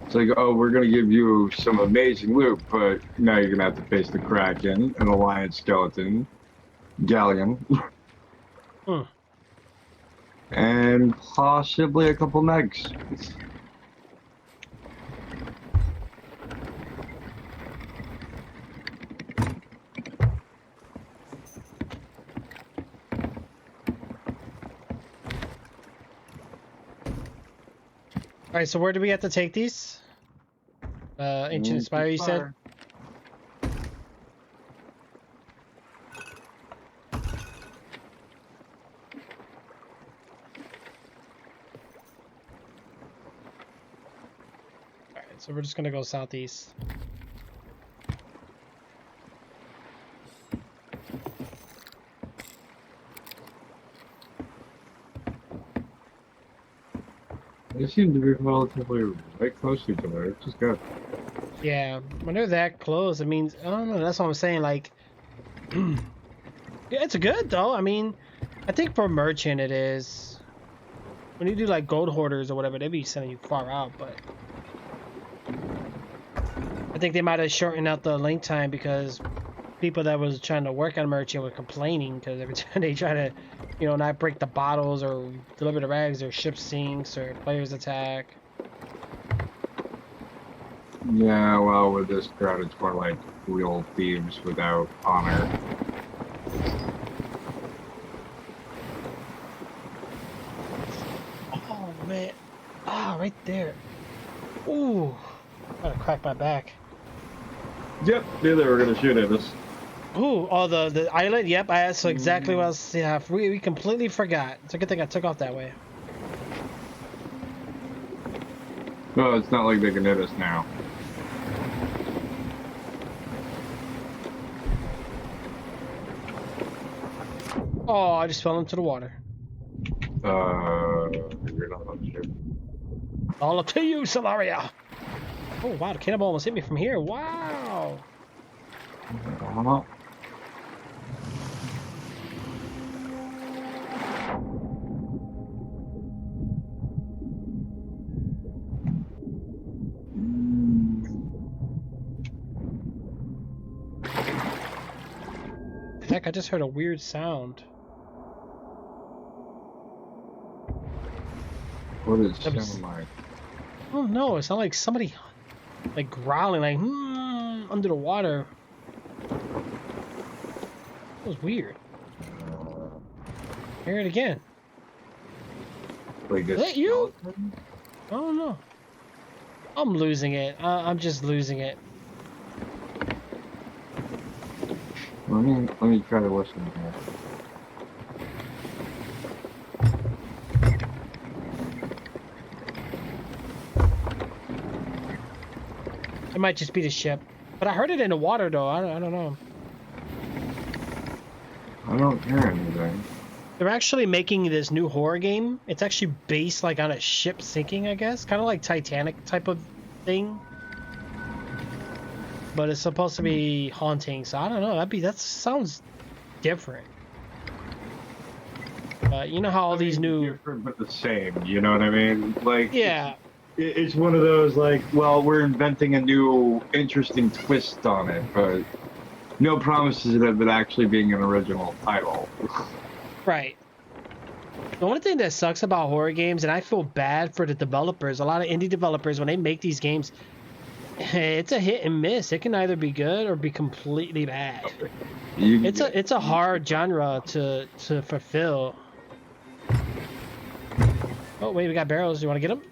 Speaker 2: It's like, oh, we're gonna give you some amazing loot, but now you're gonna have to face the Kraken, an Alliance skeleton, Galleon, and possibly a couple negs.
Speaker 1: Alright, so where do we have to take these? Ancient Spire, you said? Alright, so we're just gonna go southeast.
Speaker 2: They seem to be relatively right close to each other. It's just good.
Speaker 1: Yeah, when they're that close, it means, I don't know, that's what I'm saying, like... yeah, it's good, though. I mean, I think for merchant it is. When you do, like, gold hoarders or whatever, they be sending you far out, but... I think they might have shortened out the link time because people that was trying to work on merchant were complaining because every time they try to, you know, not break the bottles or deliver the rags, their ship sinks or players attack.
Speaker 2: Yeah, well, with this crowd, it's more like real thieves without honor.
Speaker 1: Oh, man. Ah, right there. Ooh. I'm gonna crack my back.
Speaker 2: Yep, knew they were gonna shoot at us.
Speaker 1: Ooh, oh, the island? Yep, that's exactly what I was... Yeah, we completely forgot. It's a good thing I took off that way.
Speaker 2: No, it's not like they can hit us now.
Speaker 1: Oh, I just fell into the water.
Speaker 2: You're not on the ship.
Speaker 1: All up to you, Solaria! Oh, wow, the cannonball almost hit me from here. Wow! Heck, I just heard a weird sound.
Speaker 2: What does it sound like?
Speaker 1: Oh no, it sounded like somebody like growling, like under the water. That was weird. Hear it again.
Speaker 2: Like
Speaker 1: Is that you? I don't know. I'm losing it. I'm just losing it.
Speaker 2: Let me try to listen here.
Speaker 1: It might just be the ship, but I heard it in the water though. I don't know.
Speaker 2: I don't hear anything.
Speaker 1: They're actually making this new horror game. It's actually based like on a ship sinking, I guess, kind of like Titanic type of thing. But it's supposed to be haunting, so I don't know. That sounds different. But you know how all these new
Speaker 2: different but the same. You know what I mean? Like
Speaker 1: yeah.
Speaker 2: It's one of those like, well, we're inventing a new interesting twist on it, but no promises of it actually being an original title.
Speaker 1: Right. The only thing that sucks about horror games, and I feel bad for the developers, a lot of indie developers, when they make these games, it's a hit and miss. It can either be good or be completely bad. It's a hard genre to fulfill. Oh wait, we got barrels. You want to get them?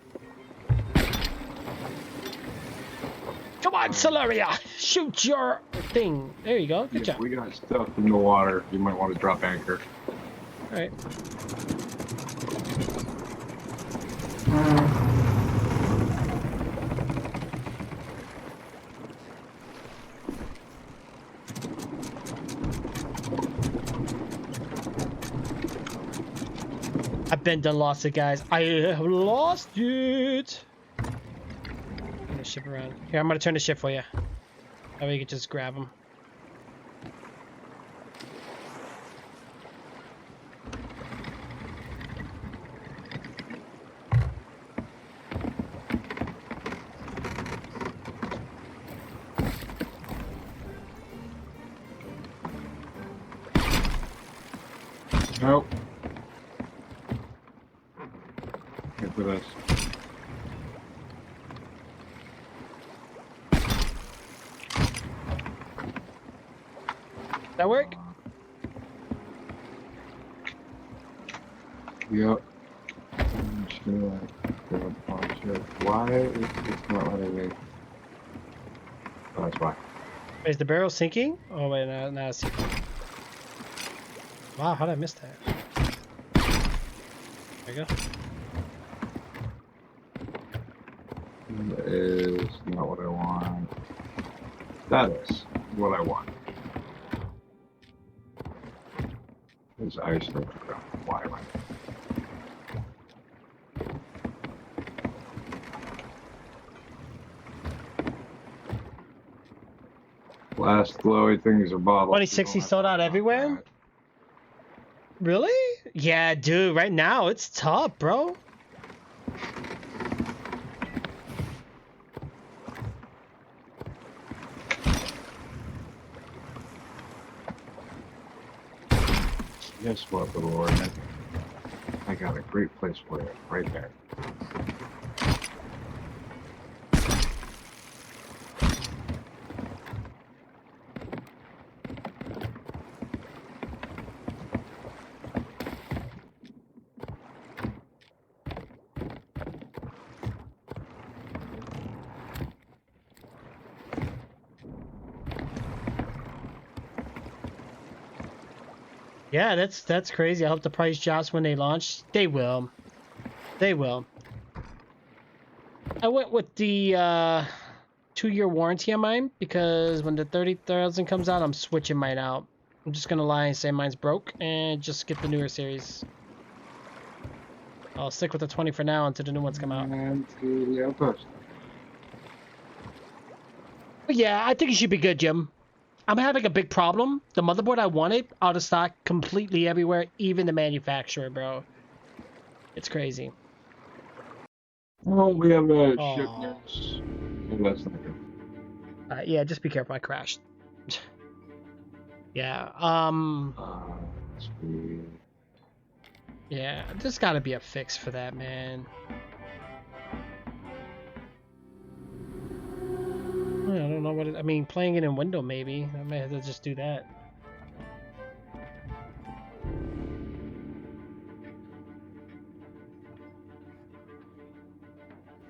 Speaker 1: Come on, Celeria! Shoot your thing. There you go. Good job.
Speaker 2: We got stuff in the water. You might want to drop anchor.
Speaker 1: All right. I've been done lost it, guys. I have lost it. I'm gonna ship around. Here, I'm gonna turn the ship for you. That way you can just grab them.
Speaker 2: Nope. Get with us.
Speaker 1: That work?
Speaker 2: Yep. I'm just gonna grab a bunch of. Why is this not letting me? Oh, that's why.
Speaker 1: Is the barrel sinking? Oh wait, no, it's sinking. Wow, how did I miss that? There you go.
Speaker 2: That is not what I want. That is what I want. There's ice on the ground. Why am I? Last glowy things are bottled.
Speaker 1: 2060 sold out everywhere? Really? Yeah, dude, right now it's tough, bro.
Speaker 2: Guess what, little ornament? I got a great place for you, right there.
Speaker 1: Yeah, that's crazy. I hope the price drops when they launch. They will. They will. I went with the 2-year warranty on mine because when the 30,000 comes out, I'm switching mine out. I'm just gonna lie and say mine's broke and just get the newer series. I'll stick with the 20 for now until the new ones come out.
Speaker 2: And to the outpost.
Speaker 1: But yeah, I think it should be good, Jim. I'm having a big problem. The motherboard I wanted, out of stock completely everywhere, even the manufacturer, bro. It's crazy.
Speaker 2: Oh, we have a
Speaker 1: Aw.
Speaker 2: shipments. Oh, that's not good.
Speaker 1: Yeah, just be careful. I crashed. Yeah.
Speaker 2: Sweet.
Speaker 1: Yeah. There's got to be a fix for that, man. I don't know what I mean. Playing it in window, maybe. I may have to just do that.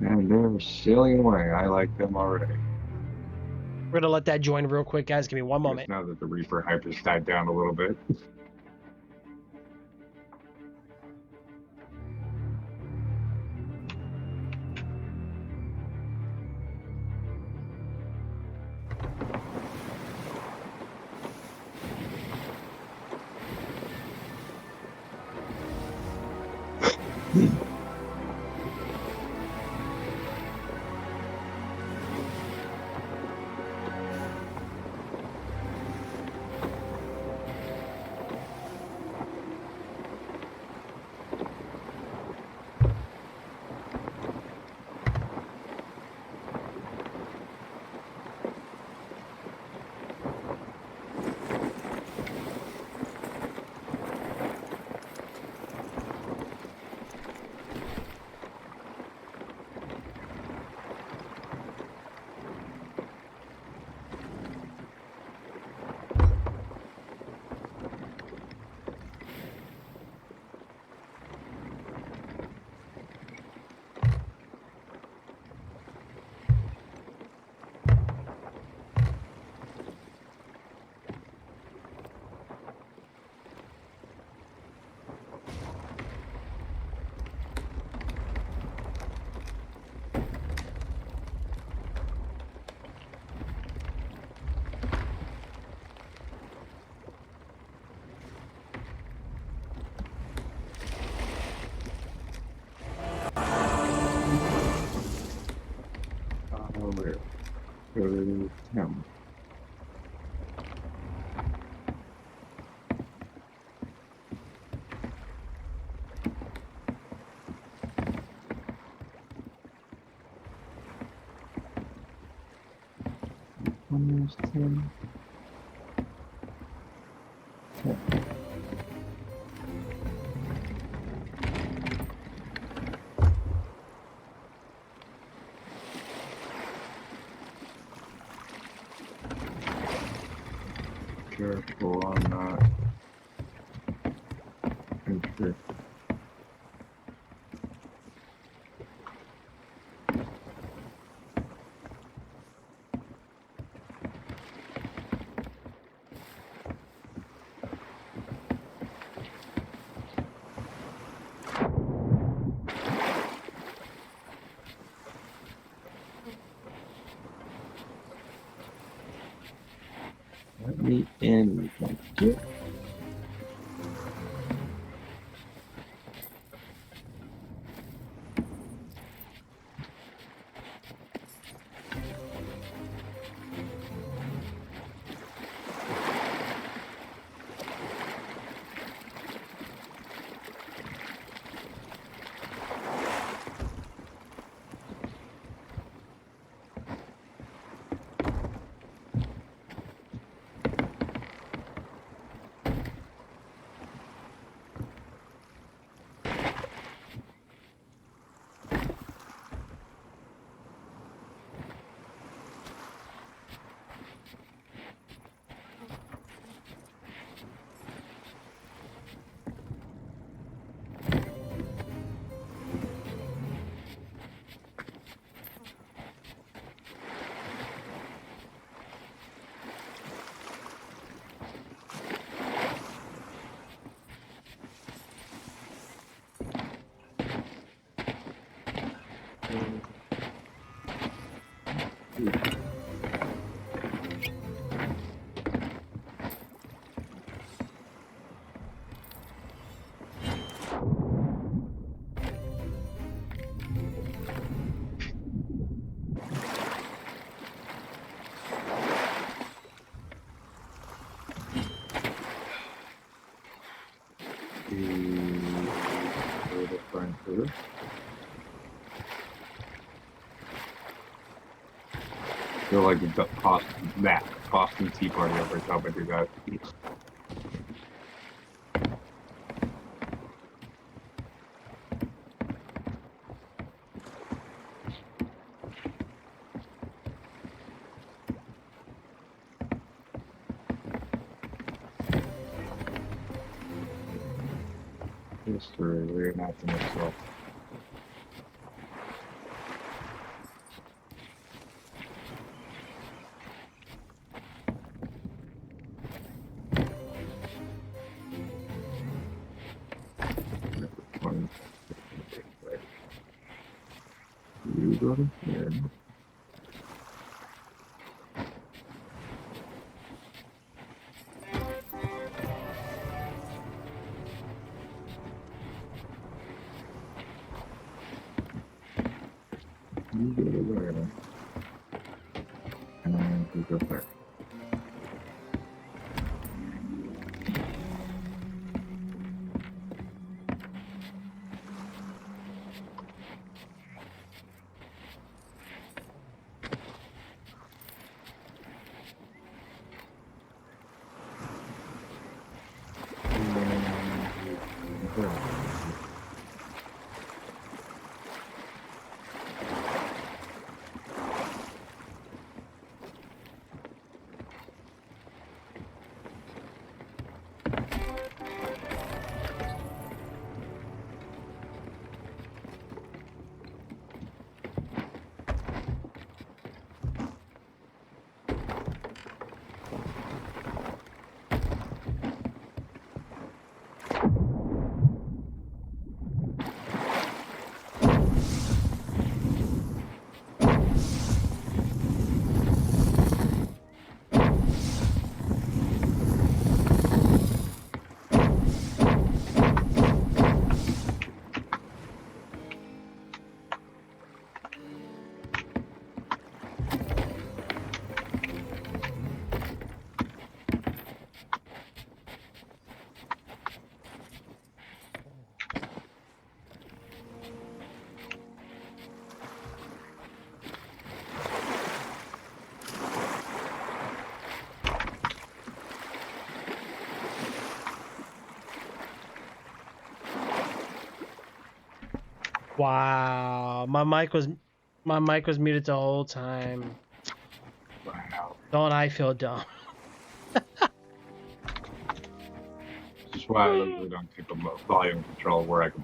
Speaker 2: And they're sailing away. I like them already.
Speaker 1: We're gonna let that join real quick, guys. Give me one moment.
Speaker 2: Now that the Reaper hype has died down a little bit. Oh, where? Go to him. Almost 10. Careful on that. Entry. Let me in. Thank you. Feel like the Boston Tea Party every time I do that. History, reenacting itself. You go to here. You go to there. And you go there.
Speaker 1: Wow, my mic was muted the whole time.
Speaker 2: Wow.
Speaker 1: Don't I feel dumb?
Speaker 2: This is why I usually don't keep a volume control where I can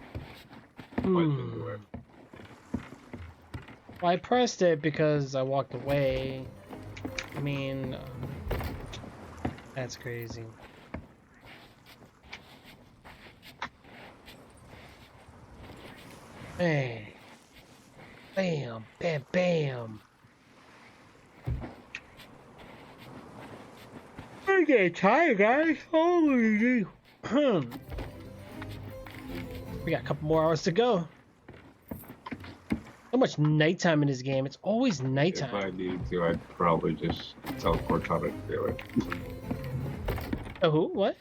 Speaker 2: punch into it.
Speaker 1: Well, I pressed it because I walked away. I mean, that's crazy. Hey, bam, bam, bam. I'm getting tired, guys. Holy gee. We got a couple more hours to go. So much nighttime in this game. It's always
Speaker 2: If
Speaker 1: nighttime.
Speaker 2: I needed to, I'd probably just tell Cortana to do it.
Speaker 1: Oh, who? What?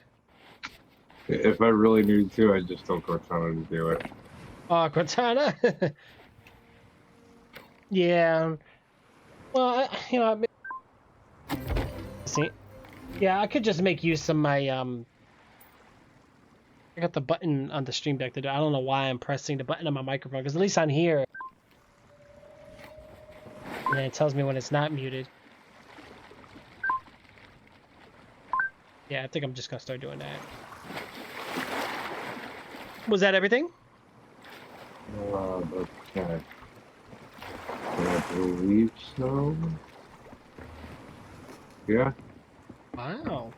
Speaker 2: If I really needed to, I'd just tell Cortana to do it.
Speaker 1: Cortana? Yeah. Well, you know, see, yeah, I could just make use of my I got the button on the stream deck to do. I don't know why I'm pressing the button on my microphone, because at least on here, and then it tells me when it's not muted. Yeah, I think I'm just gonna start doing that. Was that everything?
Speaker 2: Okay. I believe so. Yeah.
Speaker 1: Wow.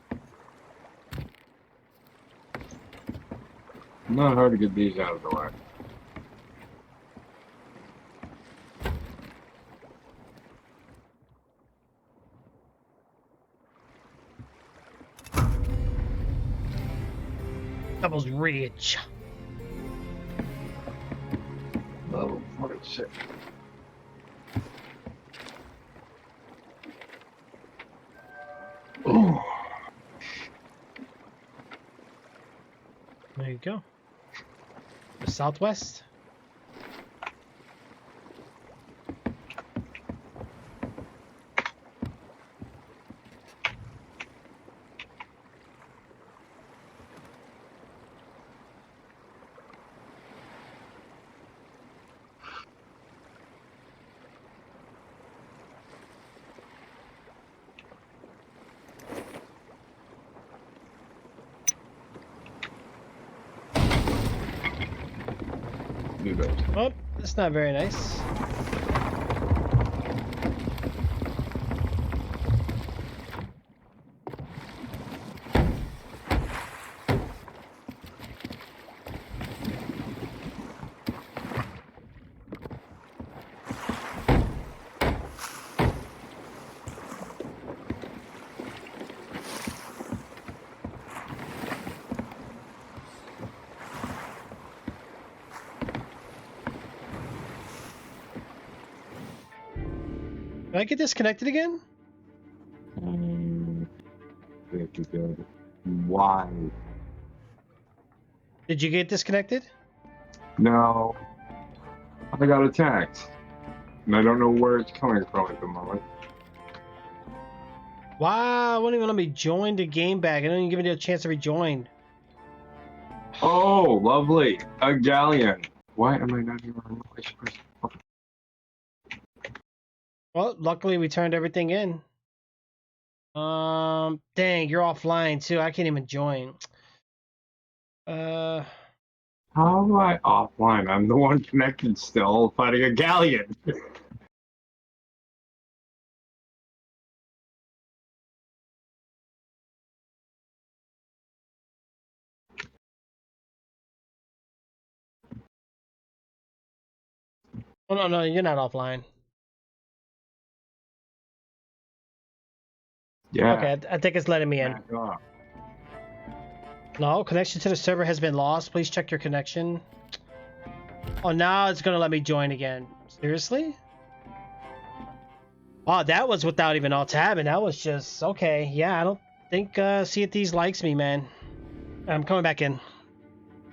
Speaker 2: Not hard to get these out of the way.
Speaker 1: Devil's Ridge.
Speaker 2: Level 46. Oh.
Speaker 1: There you go. The Southwest.
Speaker 2: Do those.
Speaker 1: Oh, that's not very nice. Did I get disconnected again?
Speaker 2: Why?
Speaker 1: Did you get disconnected?
Speaker 2: No. I got attacked. And I don't know where it's coming from at the moment.
Speaker 1: Wow, it won't even let me join the game back. I don't even give me a chance to rejoin.
Speaker 2: Oh, lovely. A galleon. Why am I not even on the first?
Speaker 1: Well, luckily we turned everything in. Dang, you're offline too. I can't even join.
Speaker 2: How am I offline? I'm the one connected still, fighting a galleon.
Speaker 1: Oh no, you're not offline.
Speaker 2: Yeah.
Speaker 1: Okay, I think it's letting me in.
Speaker 2: Back off.
Speaker 1: No, connection to the server has been lost. Please check your connection. Oh, now it's gonna let me join again. Seriously? Oh, that was without even alt tab, and that was just okay. Yeah, I don't think Sea of Thieves likes me, man. I'm coming back in.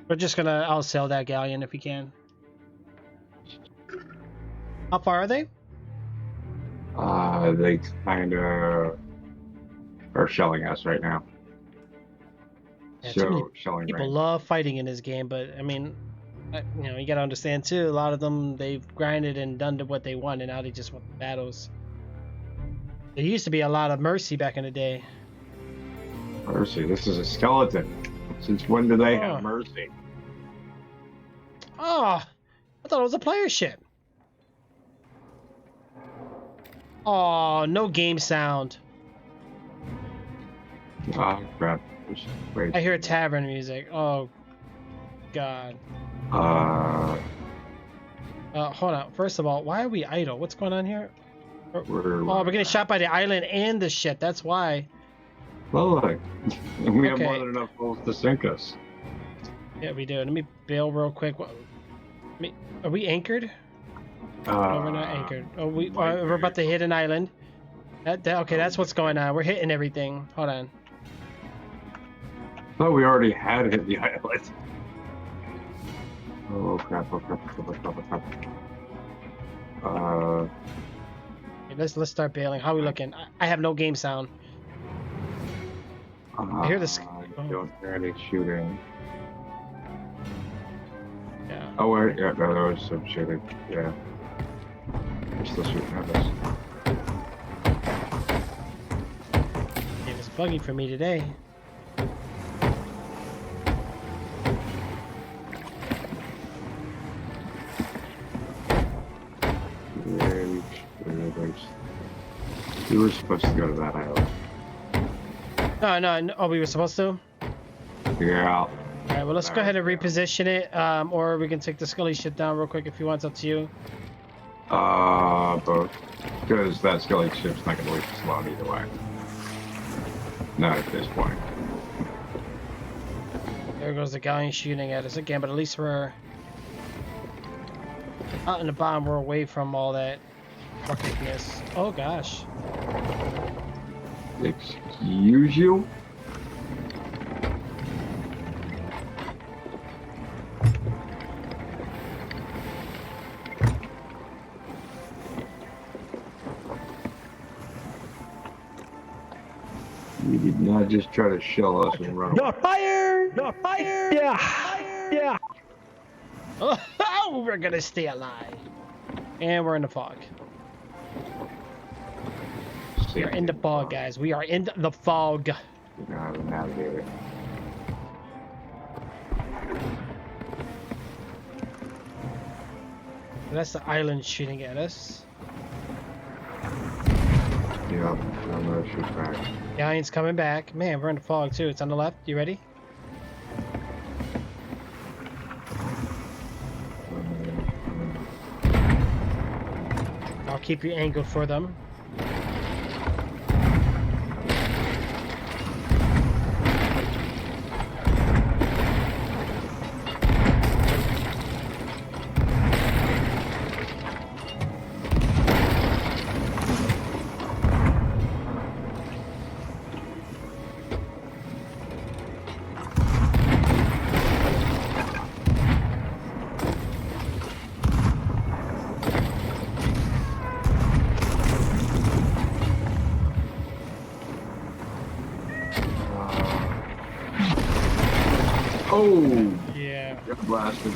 Speaker 1: We're just gonna. I'll sell that galleon if we can. How far are they?
Speaker 2: They kind of are shelling us right now.
Speaker 1: Yeah, too many
Speaker 2: Shelling
Speaker 1: people
Speaker 2: range.
Speaker 1: love fighting in this game, but I mean, You gotta understand too. A lot of them they've grinded and done what they want, and now they just want the battles. There used to be a lot of mercy back in the day.
Speaker 2: Mercy, this is a skeleton. Since when do they
Speaker 1: Oh.
Speaker 2: have mercy?
Speaker 1: Oh, I thought it was a player ship. Oh, no game sound.
Speaker 2: Oh crap. Wait.
Speaker 1: I hear tavern music. Oh, God. Hold on. First of all, why are we idle? What's going on here? We're getting shot by the island and the ship. That's why.
Speaker 2: Well, look. We have
Speaker 1: Okay.
Speaker 2: more than enough holes to sink us.
Speaker 1: Yeah, we do. Let me bail real quick. Are we anchored? No, we're not anchored. Oh, we're about to hit an island. Okay, that's what's going on. We're hitting everything. Hold on.
Speaker 2: I thought we already had hit the island. Oh crap, oh crap, oh crap, oh crap, oh crap.
Speaker 1: Okay, let's start bailing. How are we looking? I have no game sound. I hear this.
Speaker 2: I don't hear any shooting.
Speaker 1: Yeah.
Speaker 2: Oh wait, yeah, no, there was some shooting. Yeah. They're still shooting at us.
Speaker 1: It was buggy for me today.
Speaker 2: We were supposed to go to that island.
Speaker 1: No. Oh, we were supposed to?
Speaker 2: Yeah.
Speaker 1: All right, well, let's go ahead and reposition it, or we can take the Scully ship down real quick if you want. It's up to you.
Speaker 2: Both. Because that Scully ship's not going to leave us alone either way. Not at this point.
Speaker 1: There goes the galleon shooting at us again, but at least we're out in the bottom. We're away from all that bucketness. Oh, gosh.
Speaker 2: Excuse you? You did not just try to shell us and run away.
Speaker 1: You're fired! You're fired! Yeah! Yeah! Oh, we're gonna stay alive. And we're in the fog. We are in the fog, guys. We are in the fog.
Speaker 2: You know how to navigate it.
Speaker 1: That's the island shooting at us.
Speaker 2: Yep, I'm gonna shoot back.
Speaker 1: The island's coming back. Man, we're in the fog too. It's on the left. You ready? I'll keep you angled for them.
Speaker 2: Oh!
Speaker 1: Yeah.
Speaker 2: Get blasted.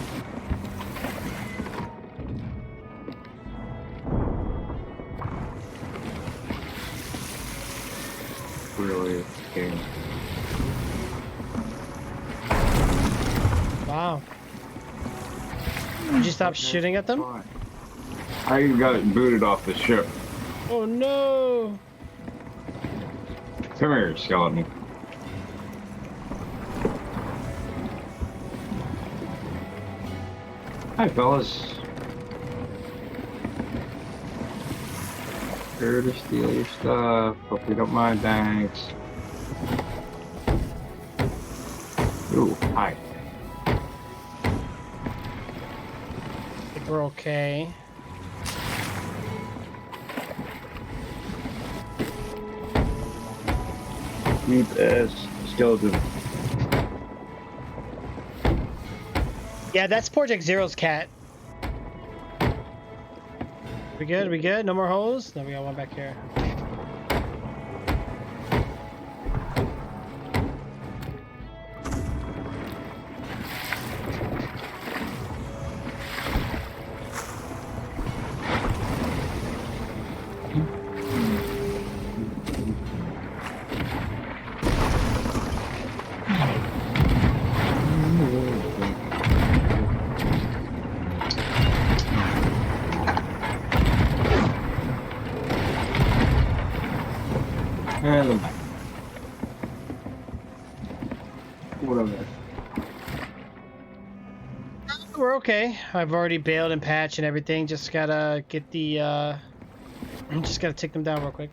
Speaker 2: Really? Game.
Speaker 1: Wow. Did you stop shooting at them?
Speaker 2: I got it booted off the ship.
Speaker 1: Oh no!
Speaker 2: Come here, skeleton. Hi, fellas. Here to steal your stuff. Hope you don't mind, thanks. Ooh, hi.
Speaker 1: I think we're okay.
Speaker 2: Deep as skeleton.
Speaker 1: Yeah, that's Project Zero's cat. We good? We good? No more holes? No, we got one back here.
Speaker 2: And whatever.
Speaker 1: We're okay. I've already bailed and patched and everything. Just gotta get the, just gotta take them down real quick.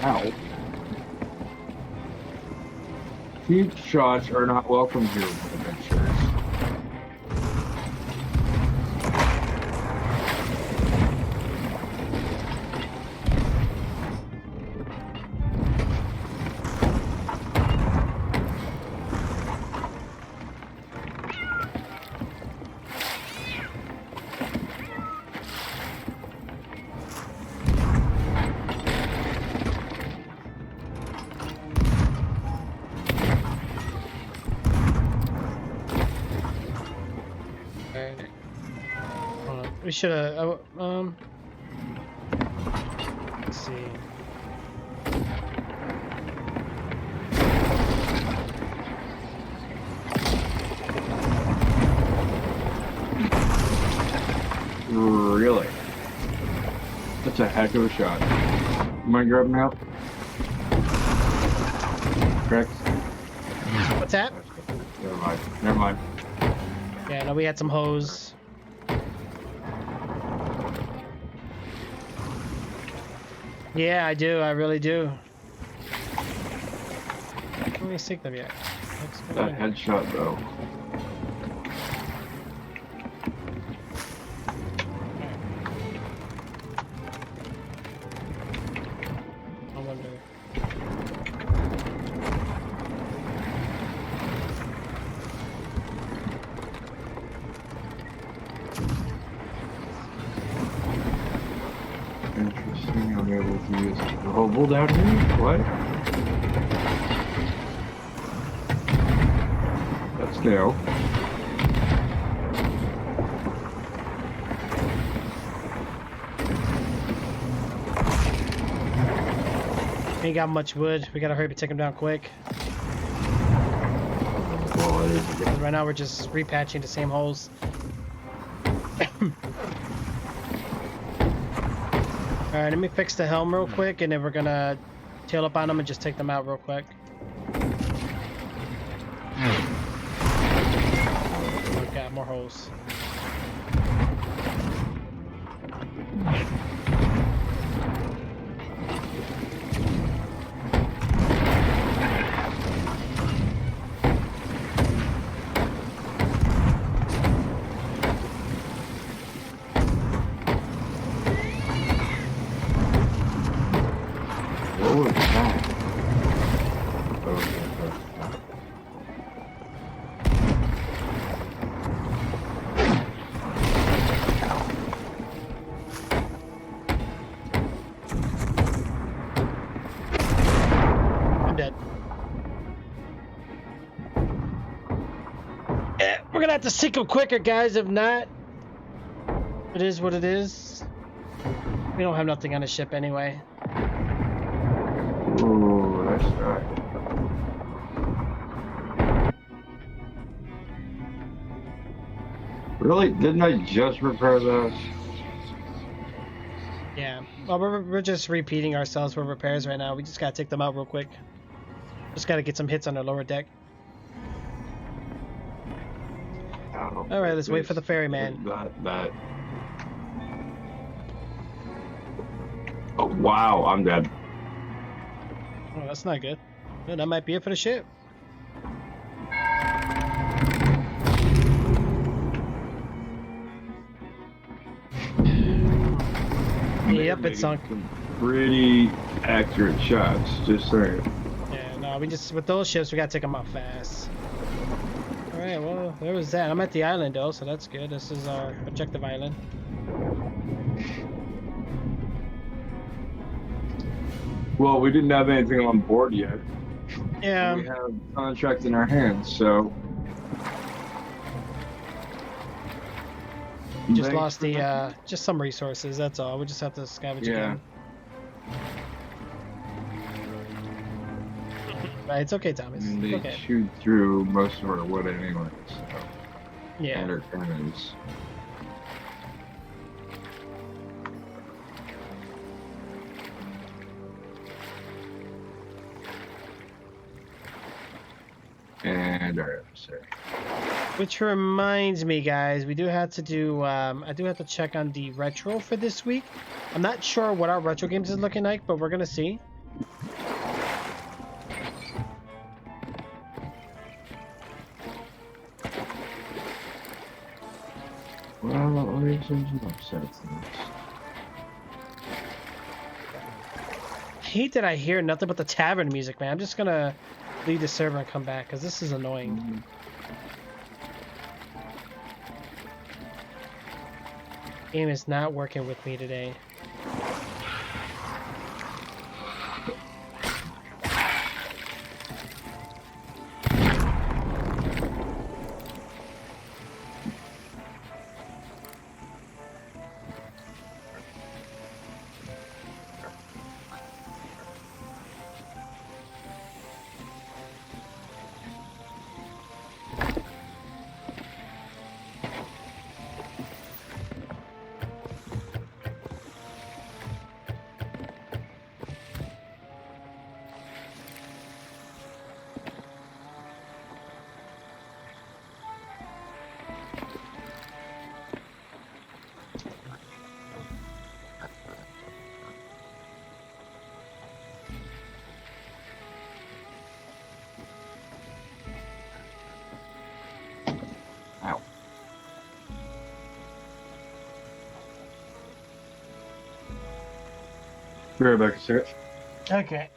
Speaker 2: Ow. Cheap shots are not welcome here, adventurers.
Speaker 1: We should have, let's see.
Speaker 2: Really? That's a heck of a shot. Mind grabbing out? Correct?
Speaker 1: What's that?
Speaker 2: Never mind. Never mind.
Speaker 1: Yeah, no, we had some hose. Yeah, I do. I really do. Let me stick them yet.
Speaker 2: That headshot, though.
Speaker 1: I wonder.
Speaker 2: Interesting. I'm able to use the hobo down here. What? That's new.
Speaker 1: Ain't got much wood. We gotta hurry up and take them down quick.
Speaker 2: Well, it is a good.
Speaker 1: Right now we're just repatching the same holes. Alright, let me fix the helm real quick and then we're gonna tail up on them and just take them out real quick. Oh god, more holes.
Speaker 2: What was that?
Speaker 1: I'm dead. We're gonna have to sink them quicker, guys. If not, it is what it is. We don't have nothing on the ship anyway.
Speaker 2: Ooh, that's right. Really? Didn't I just repair those?
Speaker 1: Yeah. Well, we're just repeating ourselves for repairs right now. We just gotta take them out real quick. Just gotta get some hits on the lower deck.
Speaker 2: Oh,
Speaker 1: All right, let's wait for the ferryman.
Speaker 2: That. Oh, wow, I'm dead.
Speaker 1: Oh, that's not good. Yeah, that might be it for the ship. Yep, it's sunk.
Speaker 2: Some pretty accurate shots, just saying.
Speaker 1: Yeah, no, we just, with those ships, we gotta take them out fast. Alright, well, there was that. I'm at the island, though, so that's good. This is our objective island.
Speaker 2: Well, we didn't have anything on board yet.
Speaker 1: Yeah.
Speaker 2: We have contract in our hands, so.
Speaker 1: We just lost the, just some resources, that's all. We just have to scavenge
Speaker 2: Yeah.
Speaker 1: again. Right, it's okay, Thomas.
Speaker 2: And
Speaker 1: It's
Speaker 2: they
Speaker 1: okay.
Speaker 2: shoot through most of our wood anyway, so.
Speaker 1: Yeah.
Speaker 2: And our cannons. And our adversary.
Speaker 1: Which reminds me, guys, we do have to do. I do have to check on the retro for this week. I'm not sure what our retro games is looking like, but we're gonna see.
Speaker 2: Well, there's some upsets.
Speaker 1: I hate that I hear nothing but the tavern music, man. I'm just gonna leave the server and come back because this is annoying. Game is not working with me today.
Speaker 2: Be right back, sir.
Speaker 1: Okay.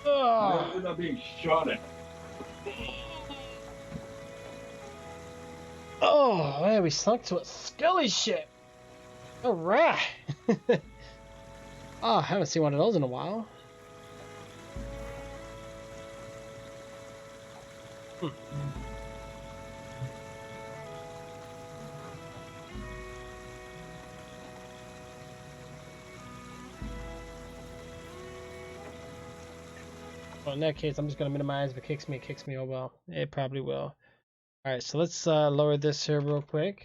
Speaker 2: We're not being shot at.
Speaker 1: Oh man, we sunk to a skelly ship. All right. Oh, I haven't seen one of those in a while. Well, in that case, I'm just gonna minimize. If it kicks me, it kicks me. Oh well, it probably will. All right, so let's lower this here real quick.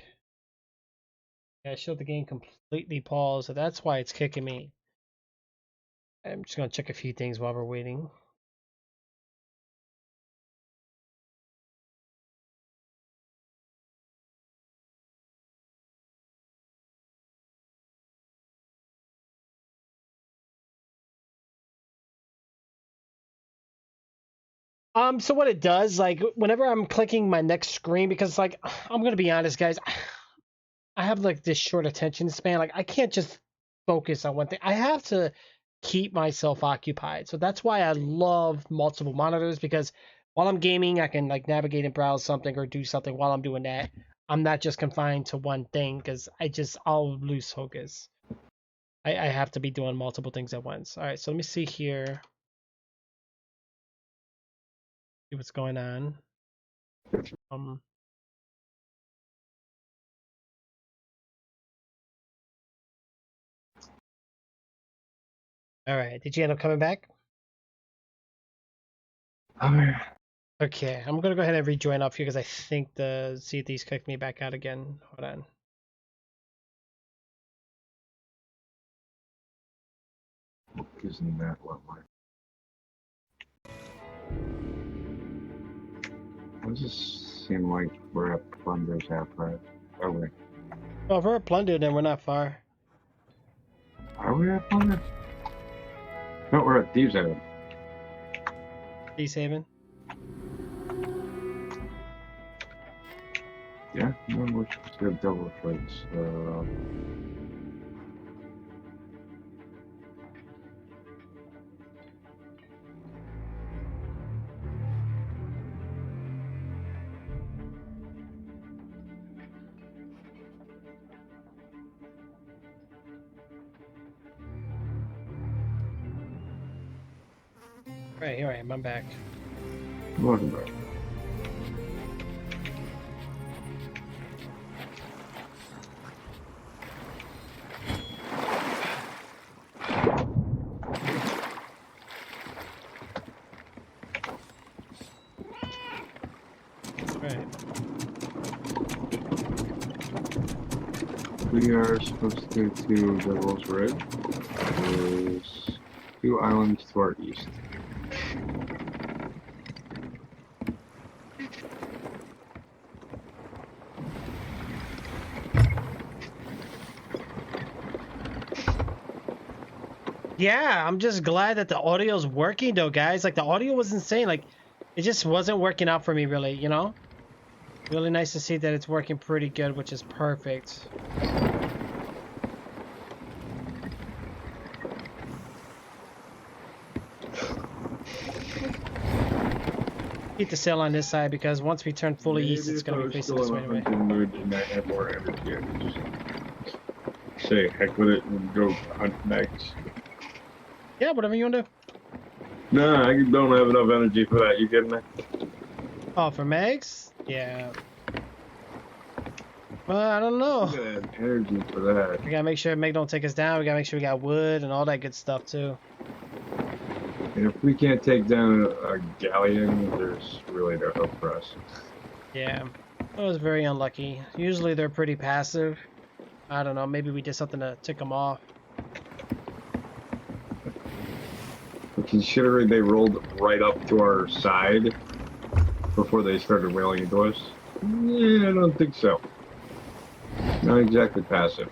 Speaker 1: Yeah, I showed the game completely paused, so that's why it's kicking me. I'm just gonna check a few things while we're waiting. So what it does, like, whenever I'm clicking my next screen, because, like, I'm gonna be honest, guys, I have, like, this short attention span. Like, I can't just focus on one thing. I have to keep myself occupied. So that's why I love multiple monitors, because while I'm gaming, I can, like, navigate and browse something or do something while I'm doing that. I'm not just confined to one thing, because I'll lose focus. I have to be doing multiple things at once. All right, so let me see here. See what's going on. All right, did you end up coming back? Okay, I'm gonna go ahead and rejoin up here because I think the see if these kicked me back out again. Hold on.
Speaker 2: Isn't that what my... Does this seem like we're at Plunder's half, right? Are we?
Speaker 1: Well, if we're plundered, then we're not far.
Speaker 2: Are we at Plunder? No, we're at Thieves Haven.
Speaker 1: Thieves Haven.
Speaker 2: Yeah, no, we're supposed to have double flights.
Speaker 1: Right, here I am. I'm back.
Speaker 2: Welcome back.
Speaker 1: Right.
Speaker 2: We are supposed to go to Devil's Ridge. There's 2 islands to our east.
Speaker 1: Yeah, I'm just glad that the audio's working though, guys. Like the audio was insane. Like it just wasn't working out for me really, you know? Really nice to see that it's working pretty good, which is perfect. Keep the sail on this side because once we turn fully east,
Speaker 2: Maybe
Speaker 1: it's
Speaker 2: if I
Speaker 1: going to be
Speaker 2: was
Speaker 1: facing
Speaker 2: still
Speaker 1: this
Speaker 2: in
Speaker 1: way
Speaker 2: a
Speaker 1: anyway.
Speaker 2: hunting mood and I had more energy, I could just say heck with it and go hunt next.
Speaker 1: Yeah, whatever you want to do.
Speaker 2: No, I don't have enough energy for that. You kidding me?
Speaker 1: Oh, for Megs? Yeah. Well, I don't
Speaker 2: I
Speaker 1: know.
Speaker 2: gotta have energy for that.
Speaker 1: We gotta make sure Meg don't take us down. We gotta make sure we got wood and all that good stuff too.
Speaker 2: And if we can't take down a galleon, there's really no hope for us.
Speaker 1: Yeah. It was very unlucky. Usually they're pretty passive. I don't know. Maybe we did something to tick them off.
Speaker 2: But considering they rolled right up to our side before they started wailing into us, yeah, I don't think so. Not exactly passive.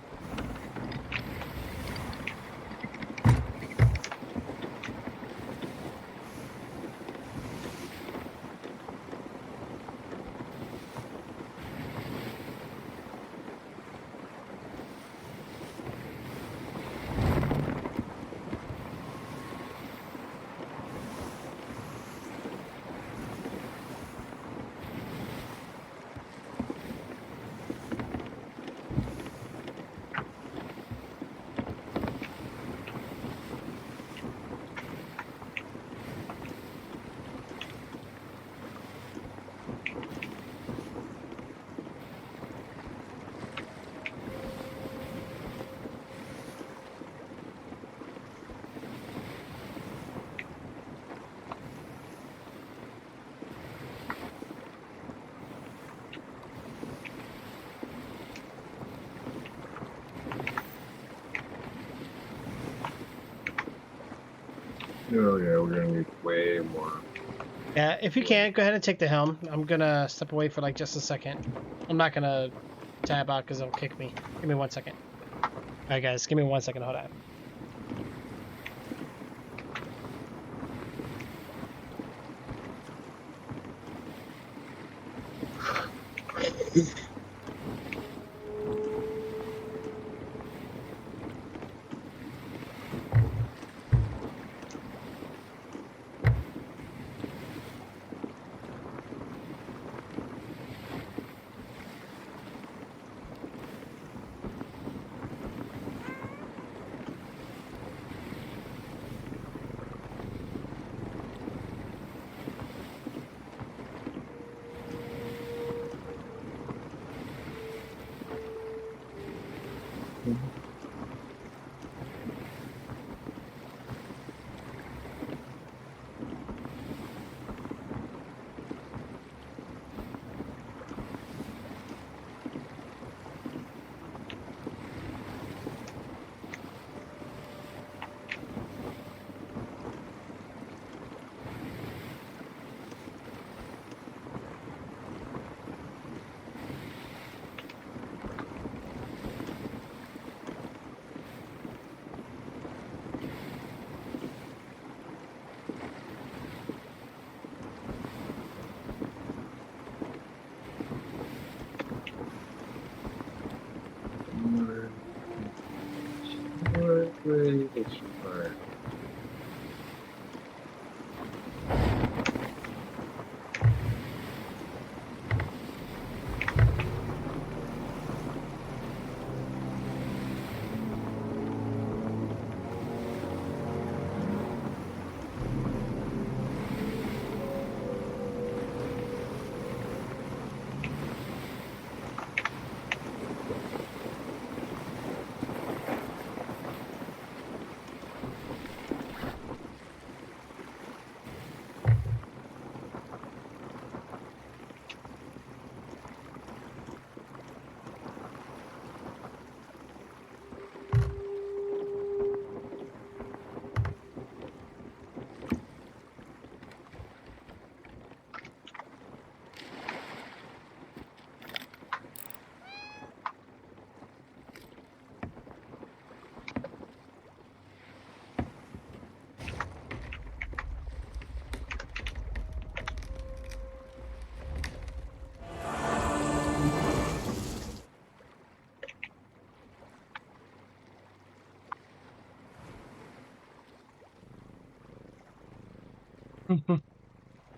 Speaker 2: Oh yeah, we're gonna need way more.
Speaker 1: Yeah, if you can, go ahead and take the helm. I'm gonna step away for like just a second. I'm not gonna tab out because it'll kick me. Give me 1 second. Alright guys, give me 1 second. Hold on.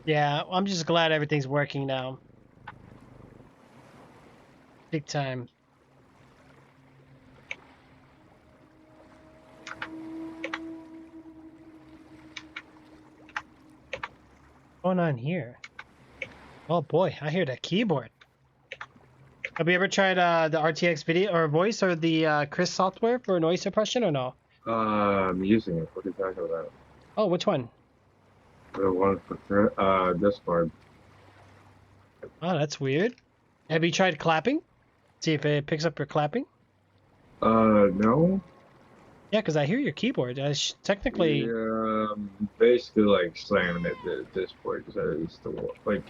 Speaker 1: Yeah, I'm just glad everything's working now. Big time. What's going on here? Oh boy, I hear that keyboard. Have you ever tried the RTX video or voice or the Chris software for noise suppression or no?
Speaker 2: I'm using it. What are you talking about?
Speaker 1: Oh, which one?
Speaker 2: The one for Discord.
Speaker 1: Oh, that's weird. Have you tried clapping? See if it picks up your clapping?
Speaker 2: No.
Speaker 1: Yeah, because I hear your keyboard. Technically,
Speaker 2: Yeah, basically like slamming it to Discord because I used to like.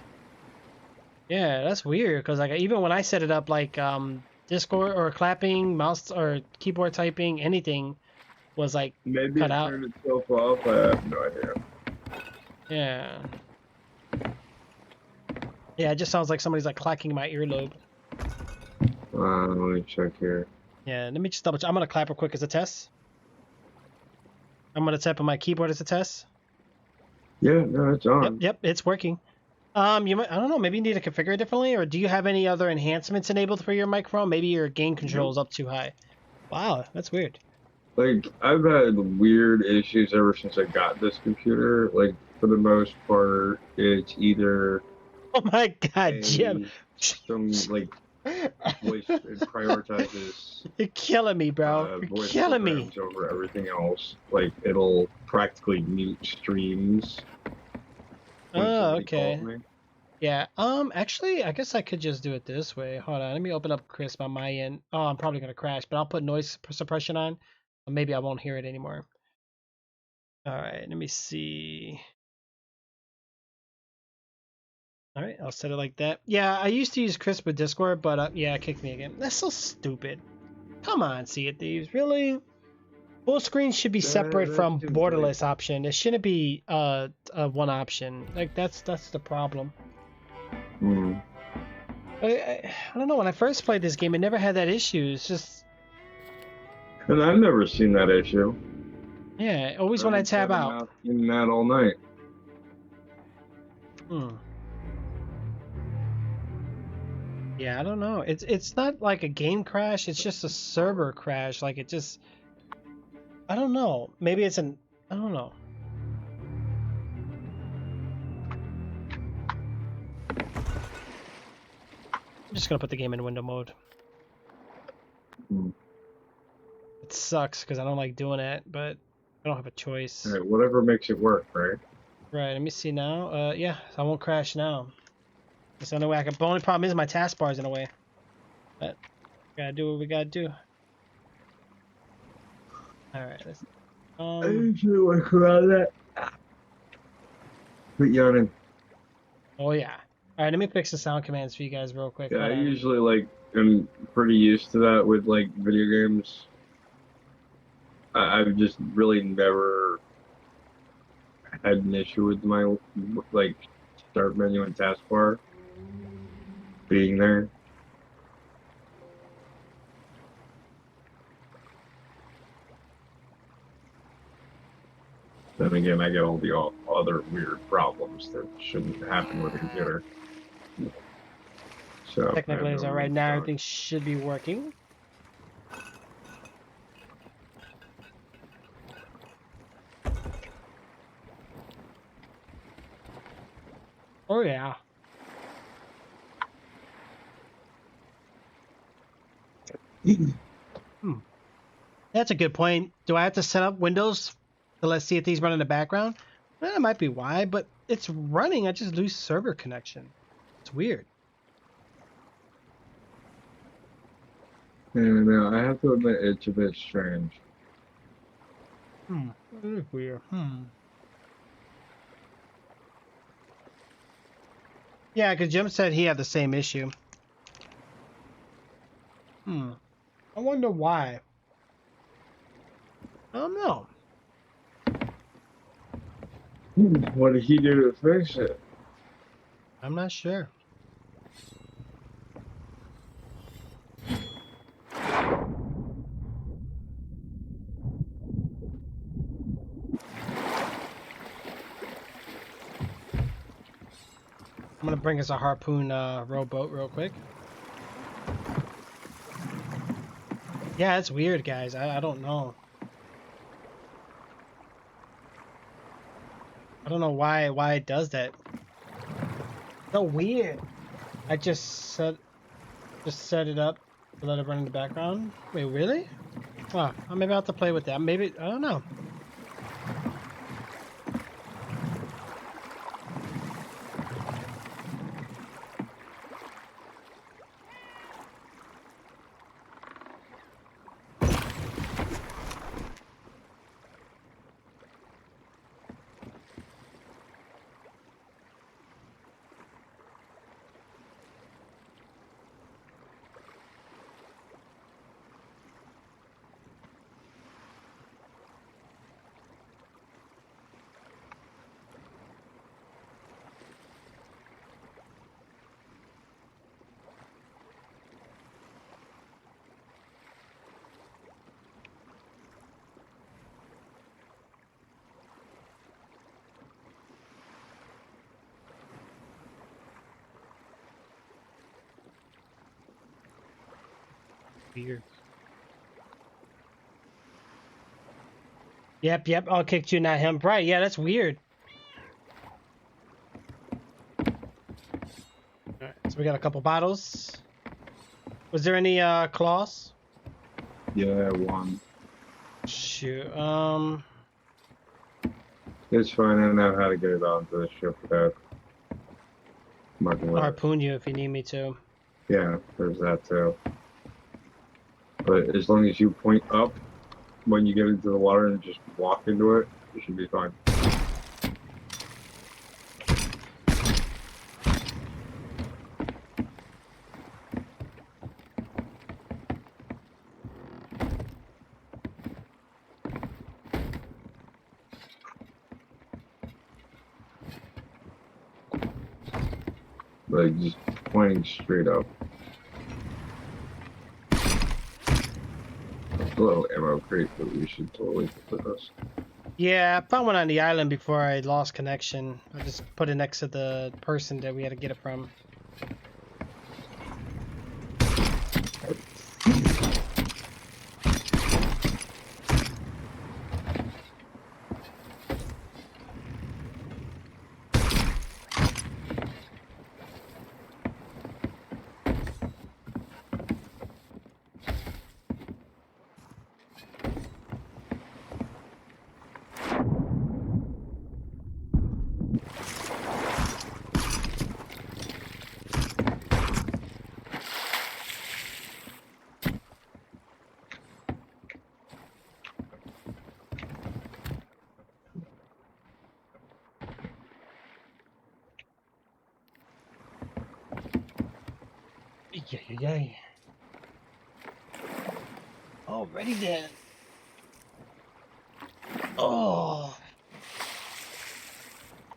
Speaker 1: yeah, that's weird. Because like even when I set it up, like Discord or clapping, mouse or keyboard typing, anything was like
Speaker 2: Maybe
Speaker 1: cut
Speaker 2: it
Speaker 1: out.
Speaker 2: turned itself off. I have no idea.
Speaker 1: Yeah, yeah, it just sounds like somebody's like clacking my earlobe.
Speaker 2: Let me check here.
Speaker 1: Yeah, let me just double check. I'm gonna clap real quick as a test. I'm gonna tap on my keyboard as a test.
Speaker 2: Yeah, no, it's
Speaker 1: Yep,
Speaker 2: on.
Speaker 1: yep, it's working. You might, I don't know, maybe you need to configure it differently, or do you have any other enhancements enabled for your microphone? Maybe your gain control
Speaker 2: Nope.
Speaker 1: is up too high. Wow, that's weird.
Speaker 2: Like I've had weird issues ever since I got this computer. Like for the most part, it's either
Speaker 1: Oh my God, Jim.
Speaker 2: a some like voice it prioritizes
Speaker 1: You're killing me, bro. You're
Speaker 2: voice
Speaker 1: killing me.
Speaker 2: programs over everything else. Like it'll practically mute streams when
Speaker 1: Oh,
Speaker 2: somebody calls
Speaker 1: okay.
Speaker 2: me.
Speaker 1: Yeah, actually, I guess I could just do it this way. Hold on, let me open up Crisp on my end. Oh, I'm probably gonna crash, but I'll put noise suppression on. Maybe I won't hear it anymore. All right, let me see. All right, I'll set it like that. Yeah, I used to use Crisp with Discord, but yeah, it kicked me again. That's so stupid. Come on, Sea of Thieves, really? Full screen should be separate
Speaker 2: That
Speaker 1: from
Speaker 2: seems like
Speaker 1: borderless option. It shouldn't be one option. Like that's the problem.
Speaker 2: hmm.
Speaker 1: I don't know. When I first played this game, it never had that issue. It's just
Speaker 2: And I've never seen that issue.
Speaker 1: yeah. Always when I
Speaker 2: I've
Speaker 1: tab
Speaker 2: had
Speaker 1: out.
Speaker 2: enough in that all night.
Speaker 1: Hmm. Yeah, I don't know. It's not like a game crash. It's just a server crash. Like it just. I don't know. Maybe it's an. I don't know. I'm just gonna put the game in window mode.
Speaker 2: Hmm.
Speaker 1: It sucks because I don't like doing it, but I don't have a choice.
Speaker 2: All right, whatever makes it work, right?
Speaker 1: Right. Let me see now. Yeah, I won't crash now. That's the only way I can. The only problem is my taskbar's in the way. But gotta do what we gotta do. All right. Let's.
Speaker 2: I usually work around that. Quit yawning.
Speaker 1: Oh yeah. All right. Let me fix the sound commands for you guys real quick.
Speaker 2: Yeah, I
Speaker 1: Hold on.
Speaker 2: usually like am pretty used to that with like video games. I've just really never had an issue with my like start menu and taskbar being there. Then again, I get all the other weird problems that shouldn't happen with a computer. So
Speaker 1: Technically,
Speaker 2: no
Speaker 1: so right
Speaker 2: reason
Speaker 1: now
Speaker 2: to
Speaker 1: everything should be working. Oh yeah. Hmm. That's a good point. Do I have to set up Windows to let's see if these run in the background? Well, that might be why, but it's running. I just lose server connection. It's weird.
Speaker 2: And I have to admit, it's a bit strange.
Speaker 1: Hmm. That is weird. Hmm. Yeah, because Jim said he had the same issue. Hmm. I wonder why. I don't know.
Speaker 2: What did he do to fix it?
Speaker 1: I'm not sure. gonna bring us a harpoon rowboat real quick. Yeah, it's weird, guys. I don't know. I don't know why it does that. So weird. I just set it up to let it run in the background. Wait, really? Oh, I'm about to play with that. Maybe I don't know. Weird. Yep. I'll kick you, not him. Right? Yeah, that's weird. All right, so we got a couple bottles. Was there any claws?
Speaker 2: Yeah, one.
Speaker 1: Shoot.
Speaker 2: It's fine. I know how to get it onto the ship without mucking
Speaker 1: I'll
Speaker 2: with it.
Speaker 1: harpoon you if you need me to.
Speaker 2: Yeah, there's that too. But as long as you point up when you get into the water and just walk into it, you should be fine. Like just pointing straight up. A little ammo crate that we should totally put with us.
Speaker 1: Yeah, I found one on the island before I lost connection. I just put it next to the person that we had to get it from. Yeah. Alrighty then. Oh.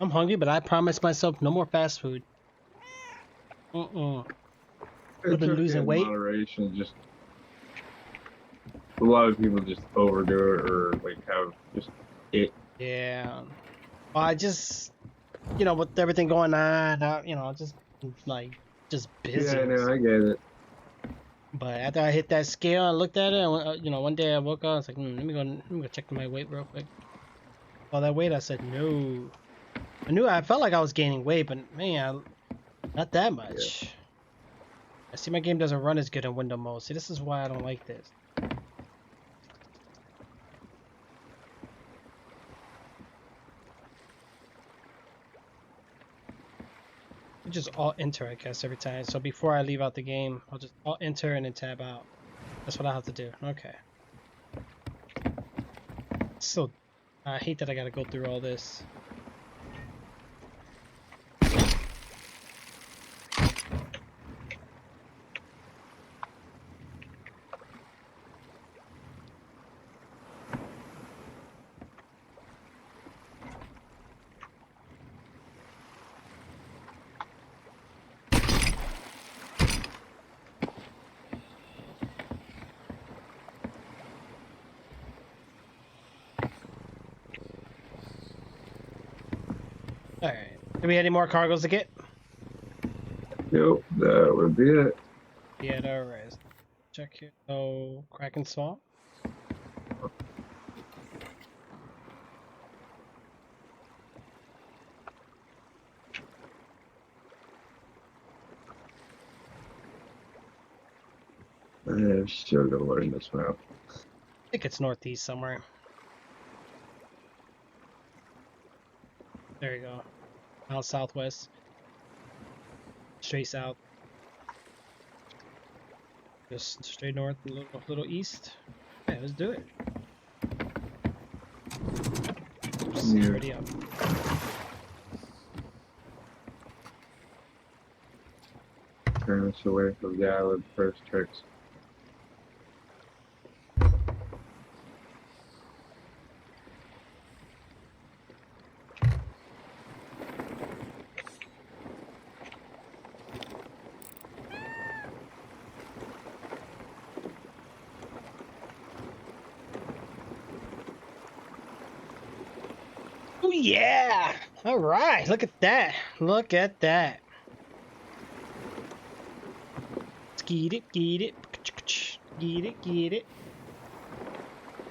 Speaker 1: I'm hungry, but I promised myself no more fast food. I've been losing
Speaker 2: in
Speaker 1: weight.
Speaker 2: moderation. Just a lot of people just overdo it or like have just it.
Speaker 1: Yeah. Well, I just, with everything going on, just busy.
Speaker 2: Yeah, no, I get it.
Speaker 1: But after I hit that scale, I looked at it, and one day I woke up, I was like, let me go check my weight real quick. All that weight, I said, no. I felt like I was gaining weight, but man, not that much. Yeah. I see my game doesn't run as good in window mode. See, this is why I don't like this. I just alt enter, I guess, every time. So before I leave out the game, I'll just alt enter and then tab out. That's what I have to do. Okay. So, I hate that I gotta go through all this. Alright. Do we have any more cargoes to get?
Speaker 2: Could be it.
Speaker 1: Yeah, alright. Check here. Oh, Kraken Swamp.
Speaker 2: I'm still gonna learn this map.
Speaker 1: I think it's northeast somewhere. There you go. Out southwest. Straight south. Just straight north, a little east. Yeah, let's do it. See,
Speaker 2: Yeah.
Speaker 1: already up.
Speaker 2: Turn us away from the island first tricks.
Speaker 1: Oh yeah! All right, look at that. Look at that. Get it, get it, get it, get it.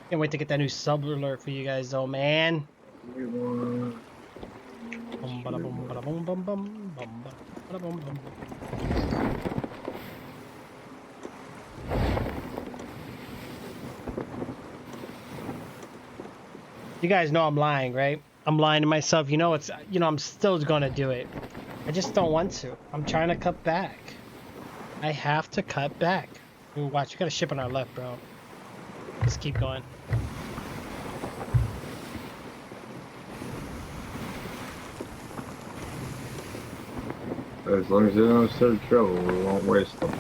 Speaker 1: Can't wait to get that new sub alert for you guys, though, man. Bum, bada, bum, bada, bum, bum, bum, bum, bada, bum, bum. You guys know I'm lying, right? I'm lying to myself. You know it's. You know I'm still gonna do it. I just don't want to. I'm trying to cut back. I have to cut back. Ooh, watch, we got a ship on our left, bro. Let's keep going.
Speaker 2: As long as they don't start trouble, we won't waste them.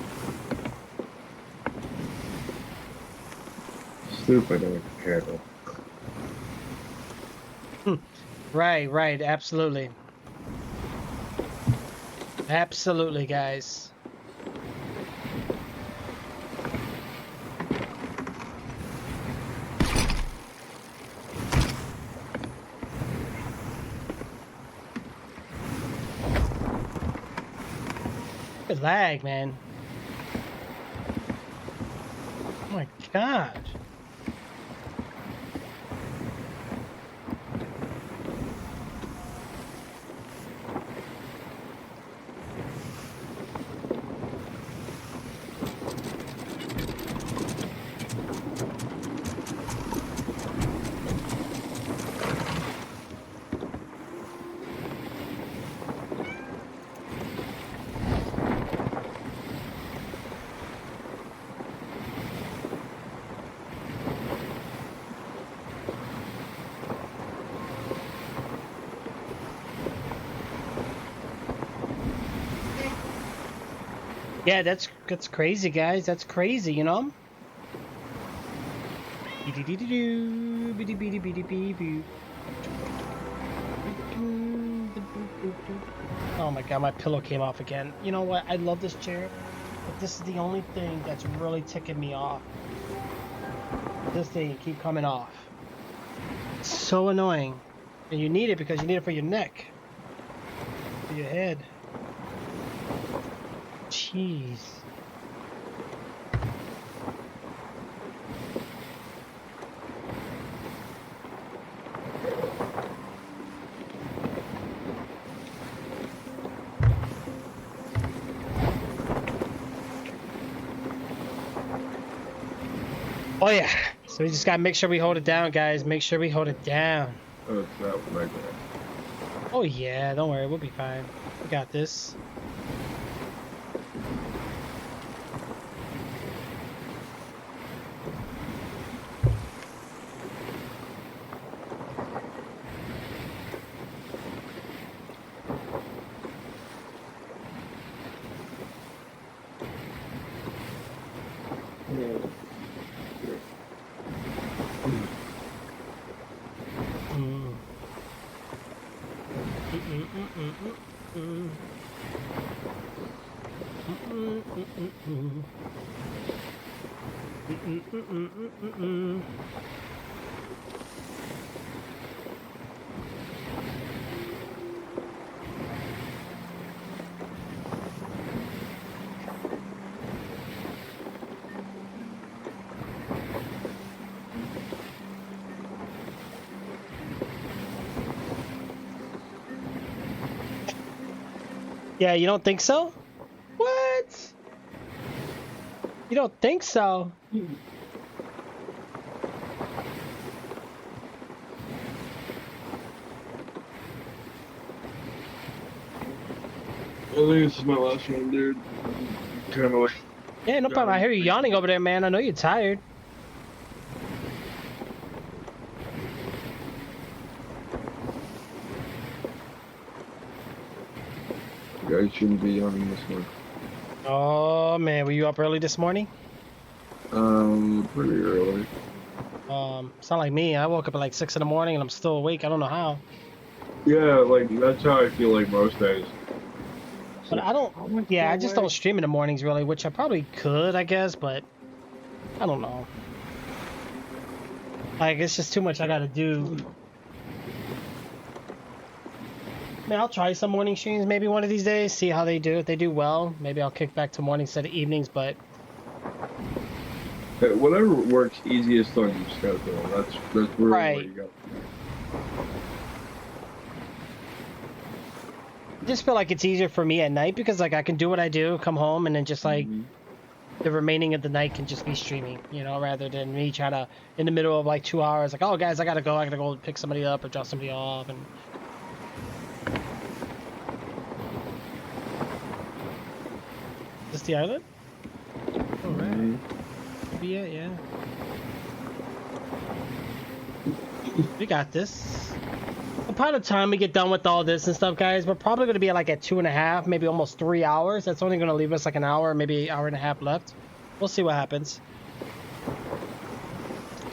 Speaker 2: Stupid and careful.
Speaker 1: Right, right, absolutely. Absolutely, guys. Good lag, man. Oh my god. Yeah, that's crazy, guys. That's crazy, you know? Oh my god, my pillow came off again. You know what? I love this chair, but this is the only thing that's really ticking me off. This thing keep coming off. It's so annoying. And you need it because you need it for your neck. For your head. Jeez. Oh yeah. So we just gotta make sure we hold it down, guys. Make sure we hold it down.
Speaker 2: Oh, it's not like that.
Speaker 1: Oh yeah, don't worry, we'll be fine. We got this. Yeah, you don't think so? What? You don't think so?
Speaker 2: I think this is my last one, dude. Kind of like.
Speaker 1: Yeah, no problem. I hear you yawning over there, man. I know you're tired.
Speaker 2: You guys shouldn't be yawning this one.
Speaker 1: Oh man, were you up early this morning?
Speaker 2: Pretty early.
Speaker 1: It's not like me. I woke up at like 6 in the morning and I'm still awake. I don't know how.
Speaker 2: Yeah, like that's how I feel like most days.
Speaker 1: But I don't. Yeah, I just don't stream in the mornings really, which I probably could, I guess, but I don't know. Like it's just too much I gotta do. I mean, I'll try some morning streams maybe one of these days, see how they do. If they do well, maybe I'll kick back to mornings instead of evenings, but
Speaker 2: Whatever works easiest on your schedule. That's really
Speaker 1: Right.
Speaker 2: what you got.
Speaker 1: I just feel like it's easier for me at night because like I can do what I do, come home, and then just like the remaining of the night can just be streaming, you know, rather than me try to in the middle of like 2 hours, like, oh guys, I gotta go pick somebody up or drop somebody off, and is this the island? All right. Maybe it, yeah. We got this. By the time we get done with all this and stuff, guys, we're probably going to be like at 2.5, maybe almost 3 hours. That's only going to leave us like an hour, maybe an hour and a half left. We'll see what happens.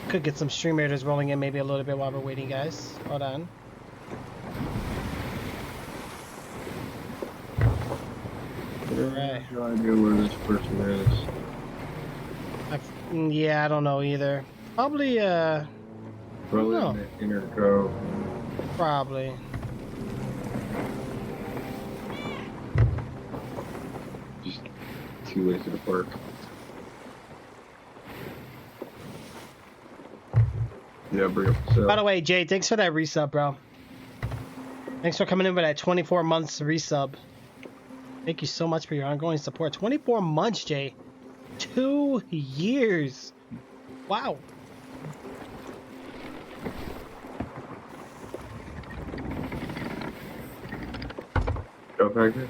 Speaker 1: Could get some stream raiders rolling in maybe a little bit while we're waiting, guys. Hold on. Alright.
Speaker 2: No idea where this person is.
Speaker 1: Yeah, I don't know either. Probably,
Speaker 2: Probably
Speaker 1: know.
Speaker 2: in the inner cove.
Speaker 1: probably.
Speaker 2: Just too lazy to park. Yeah, bring up the cell.
Speaker 1: By the way, Jay, thanks for that resub, bro. Thanks for coming in with that 24 months resub. Thank you so much for your ongoing support. 24 months, Jay. 2 years. Wow.
Speaker 2: Go back there.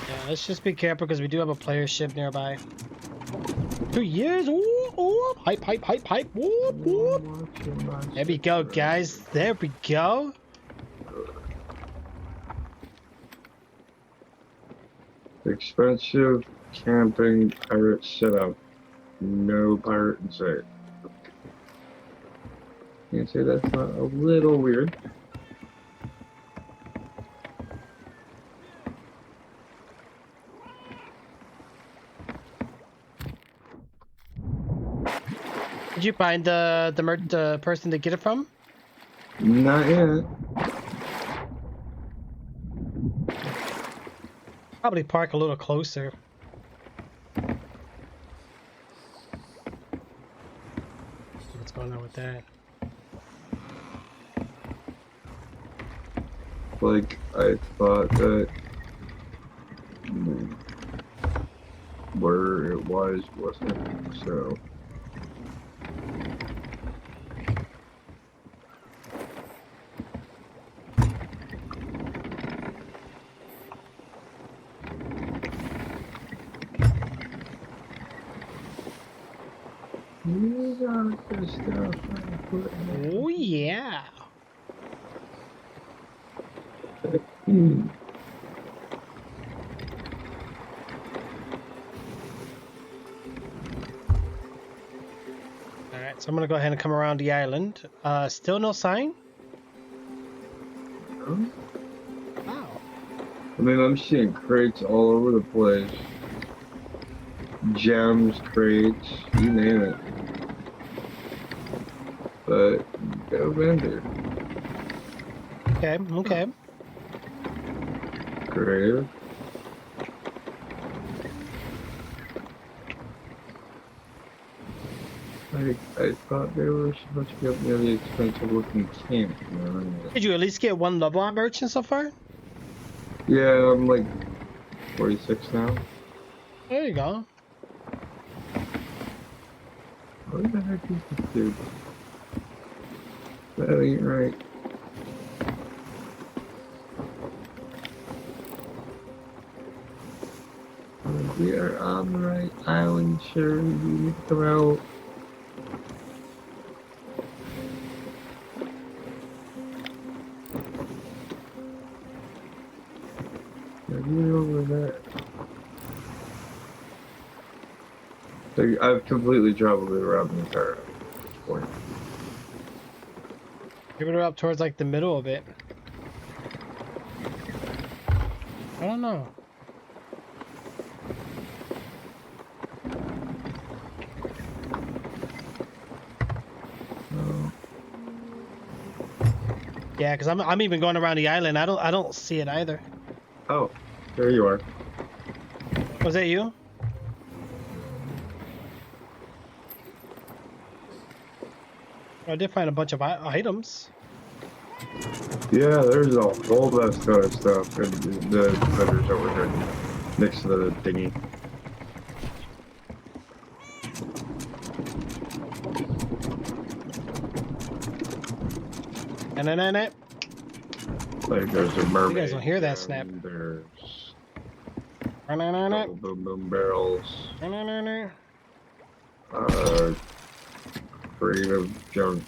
Speaker 1: Yeah, let's just be careful because we do have a player ship nearby. 2 years. Ooh, ooh. Hype, hype, hype, hype. Whoop, whoop. There we go, guys. There we go.
Speaker 2: Expensive camping pirate setup. No pirate in sight. Can't say that's not a little weird.
Speaker 1: Did you find the person to get it from?
Speaker 2: Not yet.
Speaker 1: Probably park a little closer. What's going on with that?
Speaker 2: Like, I thought that where it was wasn't, so. You got the stuff I put in.
Speaker 1: Oh yeah. Alright, so I'm gonna go ahead and come around the island. Still no sign?
Speaker 2: Huh?
Speaker 1: Wow.
Speaker 2: I mean, I'm seeing crates all over the place. Gems, crates, you name it. But, go vendor.
Speaker 1: Okay, okay.
Speaker 2: Creative. I thought they were supposed to be up near the expensive looking camp. You know?
Speaker 1: Did you at least get one level on merchant so far?
Speaker 2: Yeah, I'm like 46 now.
Speaker 1: There you go.
Speaker 2: What the heck is this dude? That ain't right. We are on the right island, sure. You need to come out. You're over there. So I've completely traveled it around the entire point.
Speaker 1: Give it up towards like the middle of it. I don't know.
Speaker 2: No.
Speaker 1: Yeah, because I'm even going around the island. I don't see it either.
Speaker 2: Oh, there you are.
Speaker 1: Was that you? I did find a bunch of items.
Speaker 2: Yeah, there's a whole bunch of stuff in the vendors over here next to the dinghy.
Speaker 1: And
Speaker 2: Like there's a mermaid.
Speaker 1: you guys don't hear that snap.
Speaker 2: There's
Speaker 1: And
Speaker 2: boom boom barrels. Creative junk.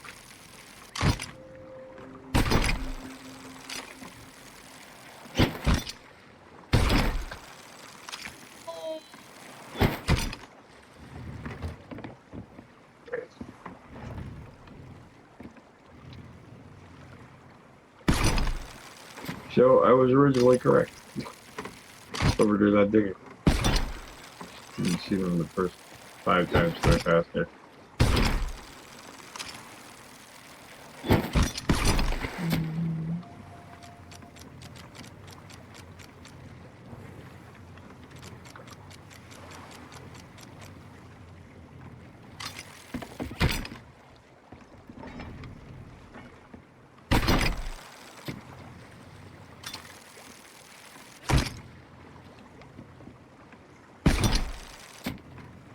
Speaker 2: So I was originally correct. Overdo that digging. Didn't see them the first 5 times that I passed there.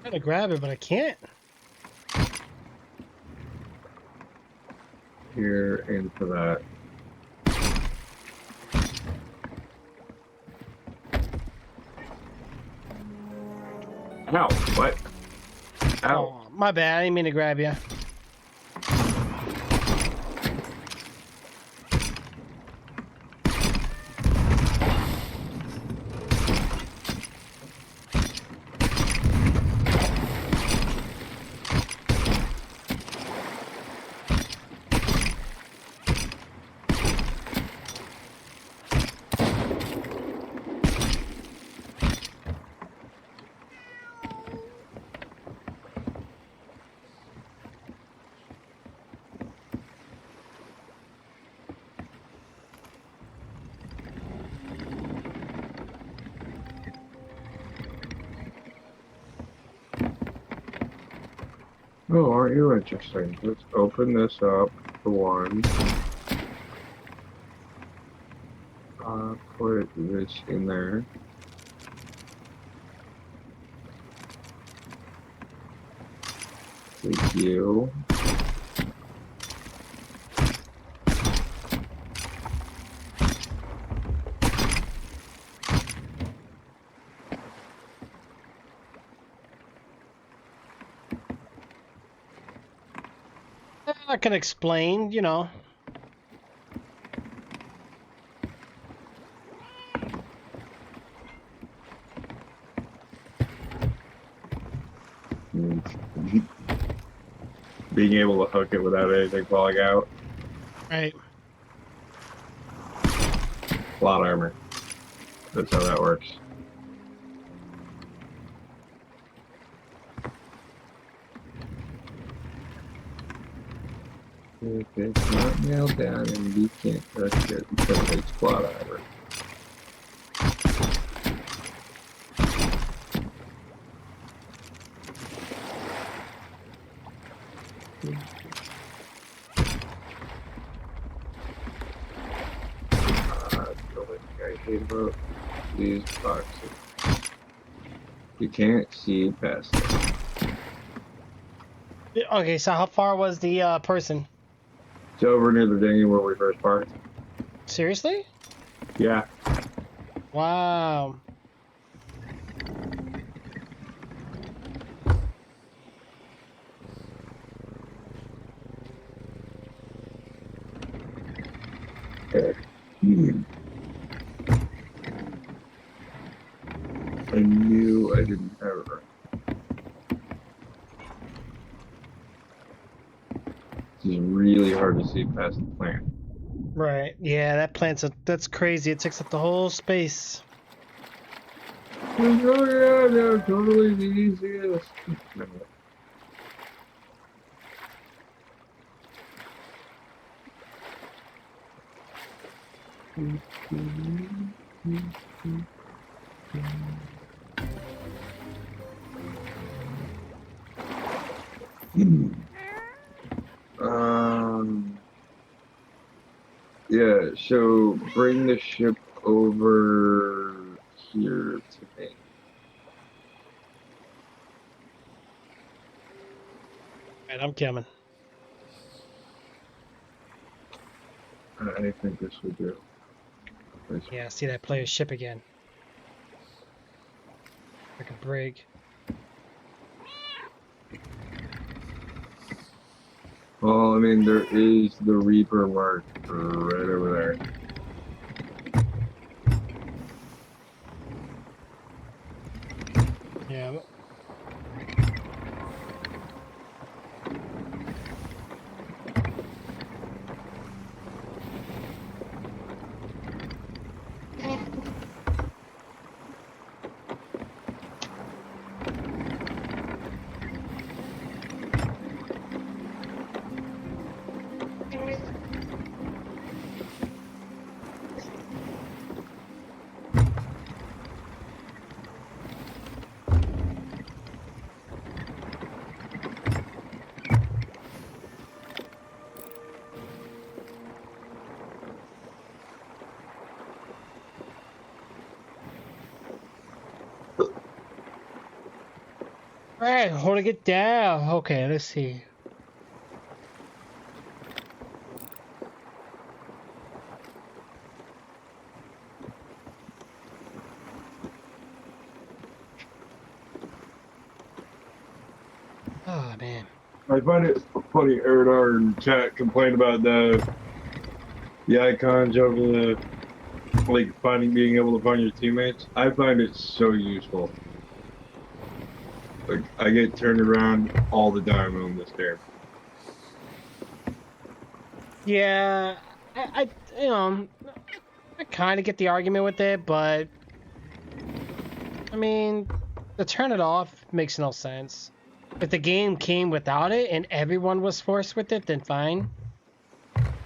Speaker 1: I'm trying to grab it, but I can't.
Speaker 2: Here into that. Ow! What? Ow!
Speaker 1: Oh, my bad. I didn't mean to grab you.
Speaker 2: Oh, aren't you interesting? Let's open this up for one. Put this in there. Thank you.
Speaker 1: I can explain, you know.
Speaker 2: Being able to hook it without anything falling out.
Speaker 1: Right.
Speaker 2: Plot armor. That's how that works. If it's not nailed down and you can't touch it because it's plot armor. The only thing I hate about these boxes. You can't see past them.
Speaker 1: Okay, so how far was the person?
Speaker 2: It's over near the dinghy where we first parked.
Speaker 1: Seriously?
Speaker 2: Yeah.
Speaker 1: Wow.
Speaker 2: I knew I didn't have it right. This is really hard to see past the plant.
Speaker 1: Right. Yeah, that's crazy. It takes up the whole space.
Speaker 2: Oh yeah, they're totally the easiest. Um, yeah, so bring the ship over here to me.
Speaker 1: Right, I'm coming.
Speaker 2: I think this would do.
Speaker 1: Yeah, see that player's ship again. Like a brig.
Speaker 2: Well, I mean, there is the Reaper mark right over there.
Speaker 1: Yeah. Alright, holding it down. Okay, let's see. Oh man.
Speaker 2: I find it funny, Eridar and chat complain about the icons over the like being able to find your teammates. I find it so useful. Like I get turned around all the time on this game.
Speaker 1: Yeah, I you know, I kind of get the argument with it, but I mean, to turn it off makes no sense. If the game came without it and everyone was forced with it, then fine.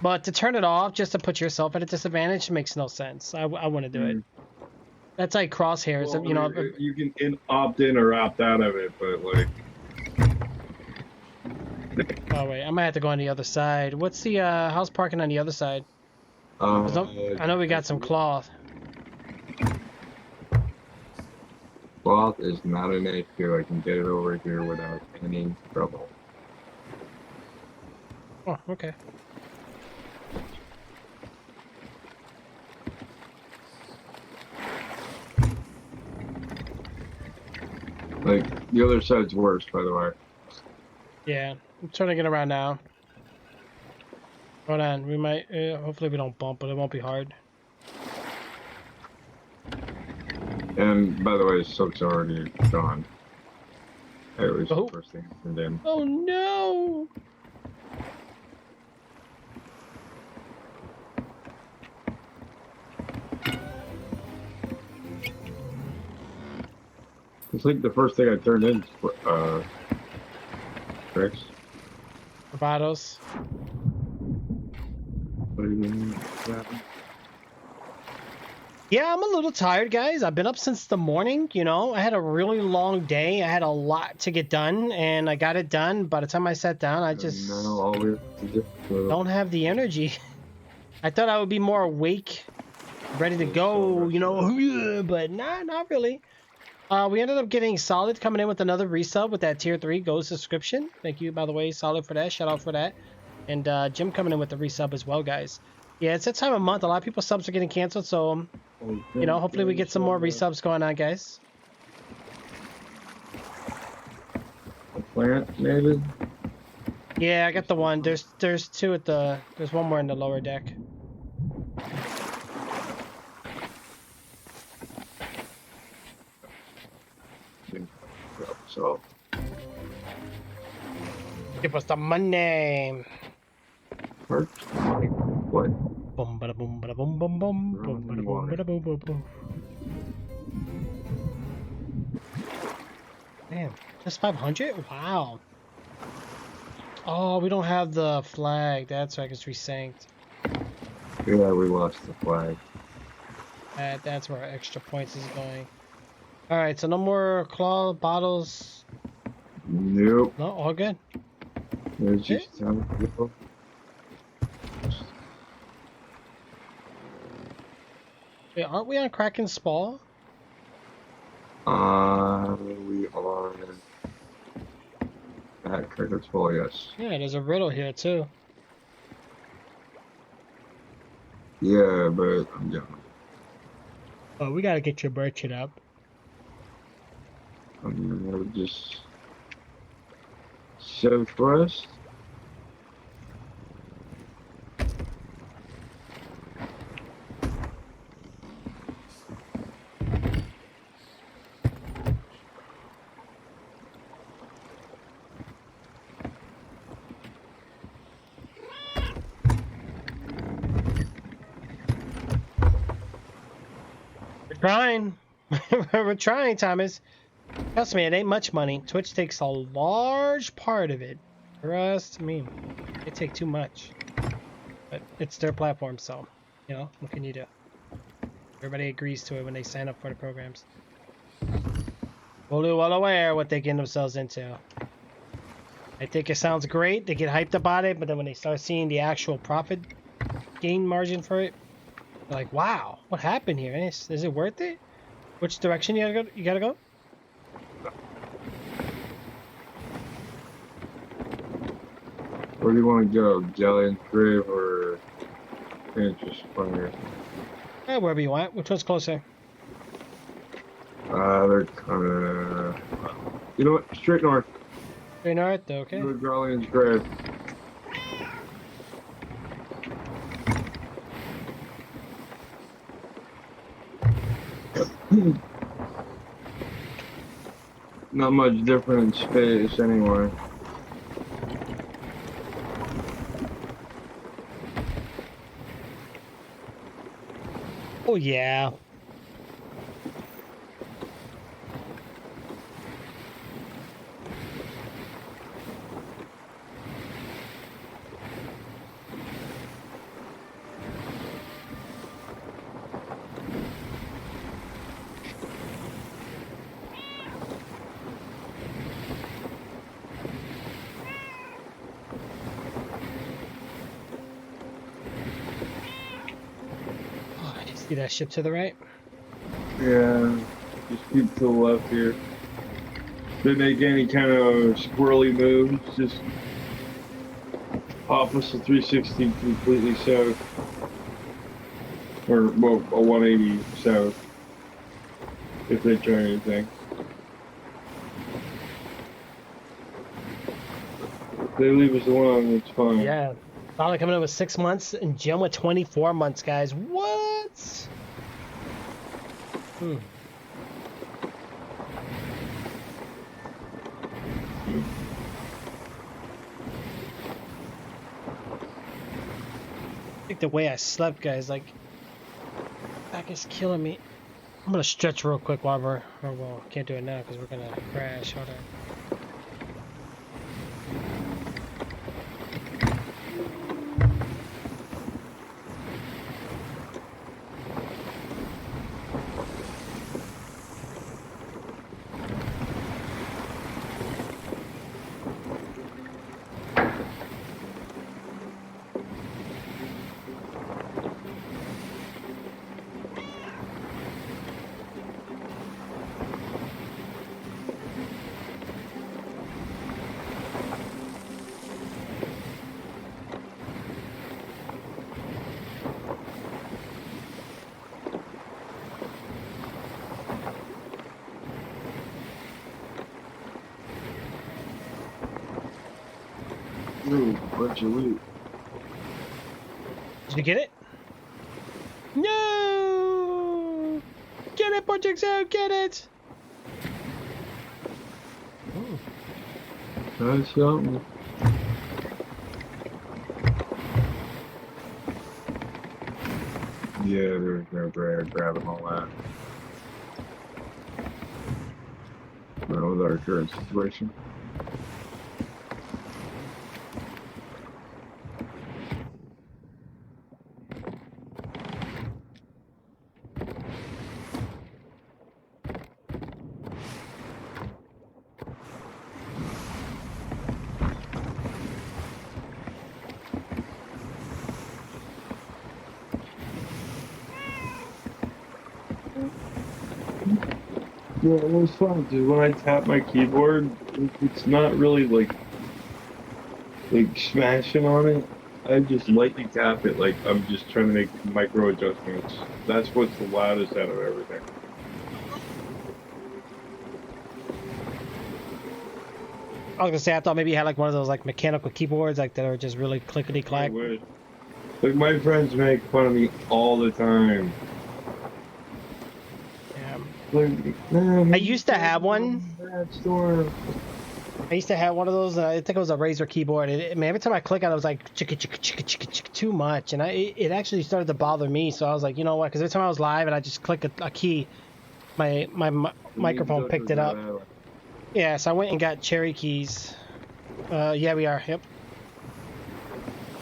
Speaker 1: But to turn it off just to put yourself at a disadvantage makes no sense. I wouldn't do it. That's like crosshairs,
Speaker 2: Well,
Speaker 1: you know.
Speaker 2: you can opt in or opt out of it, but like.
Speaker 1: Oh wait, I might have to go on the other side. What's the house parking on the other side? 'Cause I know we got some cloth.
Speaker 2: Cloth is not an issue. I can get it over here without any trouble.
Speaker 1: Oh, okay.
Speaker 2: Like the other side's worse, by the way.
Speaker 1: Yeah, I'm trying to get around now. Hold on, we might. Hopefully we don't bump, but it won't be hard.
Speaker 2: And by the way, Soak's already gone. It was
Speaker 1: Oh.
Speaker 2: the first thing I turned in.
Speaker 1: Oh no!
Speaker 2: It's like the first thing I turned in. Tricks.
Speaker 1: Barbados.
Speaker 2: What do you mean?
Speaker 1: Yeah, I'm a little tired, guys. I've been up since the morning, you know. I had a really long day. I had a lot to get done, and I got it done. By the time I sat down, I
Speaker 2: And now
Speaker 1: just
Speaker 2: all we have to do
Speaker 1: don't have the energy. I thought I would be more awake, ready to
Speaker 2: is go
Speaker 1: go,
Speaker 2: rest
Speaker 1: you
Speaker 2: of
Speaker 1: know, but nah, not really. We ended up getting Solid coming in with another resub with that tier 3 Go subscription. Thank you, by the way, Solid, for that. Shout out for that. And Jim coming in with the resub as well, guys. Yeah, it's that time of month. A lot of people's subs are getting canceled, so
Speaker 2: I
Speaker 1: you know,
Speaker 2: think
Speaker 1: hopefully we get some more resubs going on, guys.
Speaker 2: a plant, maybe?
Speaker 1: Yeah, I got the one. There's two at the there's one more in the lower deck.
Speaker 2: So,
Speaker 1: Give us the money.
Speaker 2: park, like, what?
Speaker 1: Boom bada boom bada boom boom boom boom bada boom bada boom boom boom. Damn, just 500? Wow. Oh, we don't have the flag. That's why it's resynced.
Speaker 2: Yeah, we lost the flag.
Speaker 1: That's where our extra points is going. All right, so no more claw bottles.
Speaker 2: Nope.
Speaker 1: No, all good.
Speaker 2: There's
Speaker 1: Eh?
Speaker 2: just time to go.
Speaker 1: Wait, aren't we on Kraken's Spawn?
Speaker 2: We are at Cricket's Ball, yes.
Speaker 1: Yeah, there's a riddle here too.
Speaker 2: Yeah, but I'm down.
Speaker 1: Oh, we gotta get your merchant up.
Speaker 2: I'm gonna just so first.
Speaker 1: We're trying. We're trying, Thomas. Trust me, it ain't much money. Twitch takes a large part of it. Trust me. They take too much. But it's their platform, so, you know, what can you do? Everybody agrees to it when they sign up for the programs. Fully well aware what they get themselves into. I think it sounds great. They get hyped about it, but then when they start seeing the actual profit gain margin for it, they're like, wow, what happened here? Is it worth it? Which direction you gotta go? You gotta go?
Speaker 2: Where do you want to go? Galleon's Grave or Interest Fire?
Speaker 1: Wherever you want. Which one's closer?
Speaker 2: They're kind of. You know what? Straight north.
Speaker 1: Straight north? Okay.
Speaker 2: Go to Galleon's Grave. Not much different in space anyway.
Speaker 1: Oh, yeah. Oh, you see that ship to the right?
Speaker 2: Yeah, just keep to the left here. Didn't make any kind of squirrely moves, just opposite 360 completely south. Or, well, a 180 south. If they try anything. If they leave us alone, it's fine.
Speaker 1: Yeah. Solid coming in with 6 months and Jim with 24 months, guys. What? Hmm. I think the way I slept, guys, like, back is killing me. I'm gonna stretch real quick while we're, or well, can't do it now because we're gonna crash. Hold on.
Speaker 2: Ooh, bunch of loot.
Speaker 1: Did you get it? No! Get it, Project Zero, get it! Oh.
Speaker 2: That's something. Yeah, there's no grabbing all that. Well, with our current situation. Yeah, it was fun, dude. When I tap my keyboard, it's not really like smashing on it. I just lightly tap it, like I'm just trying to make micro adjustments. That's what's the loudest out of everything.
Speaker 1: I was gonna say, I thought maybe you had like one of those like mechanical keyboards like that are just really clickety clack.
Speaker 2: I wish. Like my friends make fun of me all the time.
Speaker 1: Yeah.
Speaker 2: Like, man,
Speaker 1: I used to have one.
Speaker 2: that store.
Speaker 1: I used to have one of those. I think it was a Razer keyboard. Man, every time I click on it, it was like chicka chicka chicka chicka chicka too much, and it actually started to bother me. So I was like, you know what? Because every time I was live and I just click a key, my microphone picked it up. Yeah, so I went and got cherry keys. Yeah, we are. Yep.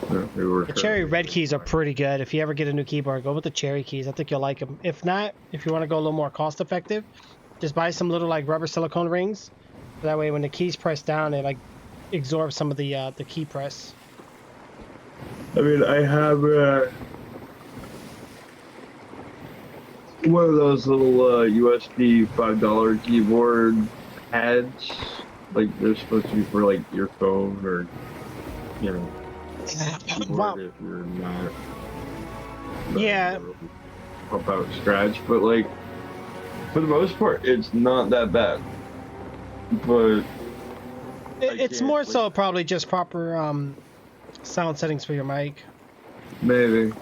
Speaker 1: The cherry red keys are pretty good. If you ever get a new keyboard, go with the cherry keys. I think you'll like them. If not, if you want to go a little more cost effective, just buy some little like rubber silicone rings. That way when the keys press down, it like absorbs some of the key press.
Speaker 2: I mean, I have one of those little USB $5 keyboard pads. Like they're supposed to be for like your phone or keyboard
Speaker 1: Wow.
Speaker 2: if you're not.
Speaker 1: Yeah.
Speaker 2: Pop out scratch, but like for the most part, it's not that bad. But
Speaker 1: It's more so probably just proper sound settings for your mic.
Speaker 2: Maybe.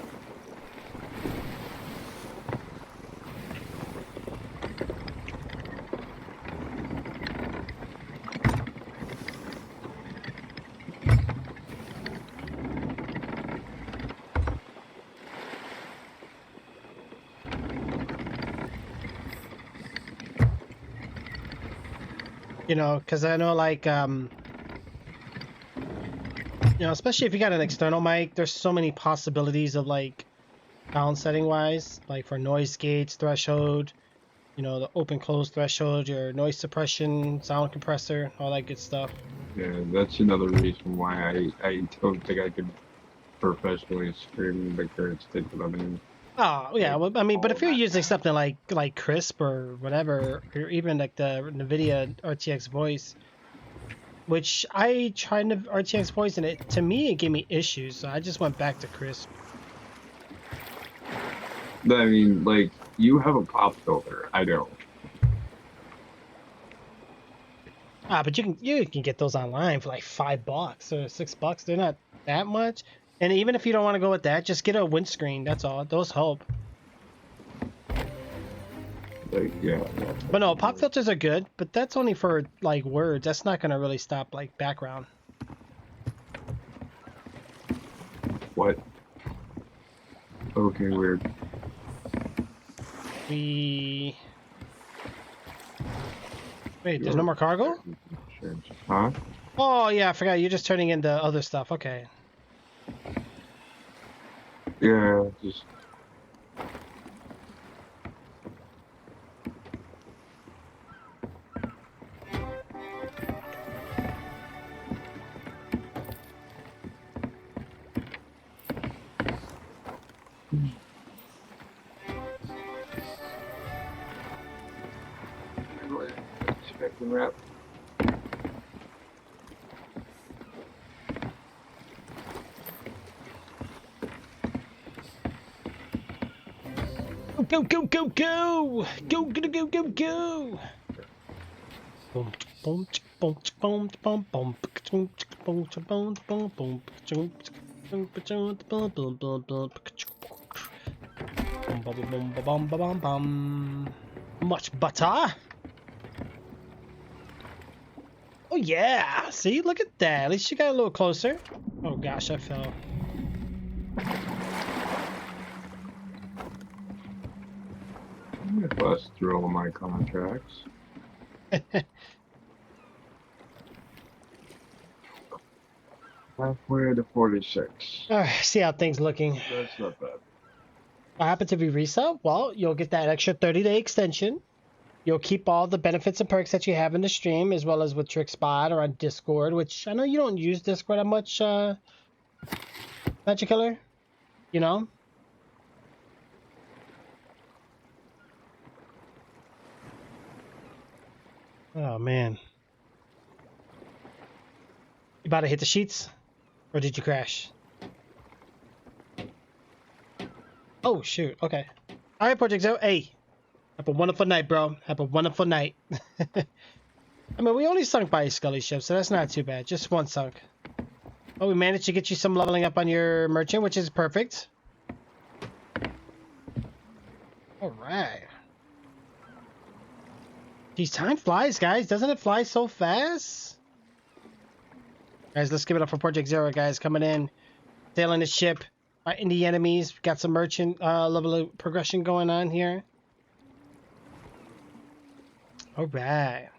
Speaker 1: You know, because I know like especially if you got an external mic, there's so many possibilities of like sound setting wise, like for noise gates, threshold, the open close threshold, your noise suppression, sound compressor, all that good stuff.
Speaker 2: Yeah, that's another reason why I don't think I could professionally stream the current state that I'm in.
Speaker 1: Oh yeah, well, I mean, but if you're
Speaker 2: that
Speaker 1: using something like Crisp or whatever, or even like the NVIDIA RTX Voice, which I tried the RTX Voice and to me it gave me issues, so I just went back to Crisp.
Speaker 2: I mean, like, you have a pop filter. I don't.
Speaker 1: But you can get those online for like $5 or $6. They're not that much. And even if you don't want to go with that, just get a windscreen. That's all. Those help.
Speaker 2: Like, yeah.
Speaker 1: But no, pop filters are good, but that's only for like words. That's not gonna really stop like background.
Speaker 2: What? Okay, weird.
Speaker 1: Wait, there's no more cargo?
Speaker 2: Huh?
Speaker 1: Oh yeah, I forgot. You're just turning into other stuff. Okay.
Speaker 2: Yeah, just. Expecting wrap.
Speaker 1: Go, go, go, go! Go, go, go, go, go! Boom, boom. Much butter. Oh yeah, see, look at that. At least you got a little closer. Oh gosh, I fell.
Speaker 2: I bust through all my contracts. Halfway to 46.
Speaker 1: See how things looking.
Speaker 2: That's not bad.
Speaker 1: What happened to be resub? Well, you'll get that extra 30-day extension. You'll keep all the benefits and perks that you have in the stream, as well as with TrickSpot or on Discord, which I know you don't use Discord that much, Magic Killer. You know? Oh, man. You about to hit the sheets? Or did you crash? Oh, shoot. Okay. All right, Project Zero. Hey. Have a wonderful night, bro. Have a wonderful night. I mean, we only sunk by a Scully ship, so that's not too bad. Just one sunk. Oh, we managed to get you some leveling up on your merchant, which is perfect. Alright. Geez, time flies, guys. Doesn't it fly so fast? Guys, let's give it up for Project Zero, guys. Coming in. Sailing the ship. Fighting the enemies. Got some merchant level of progression going on here. Alright.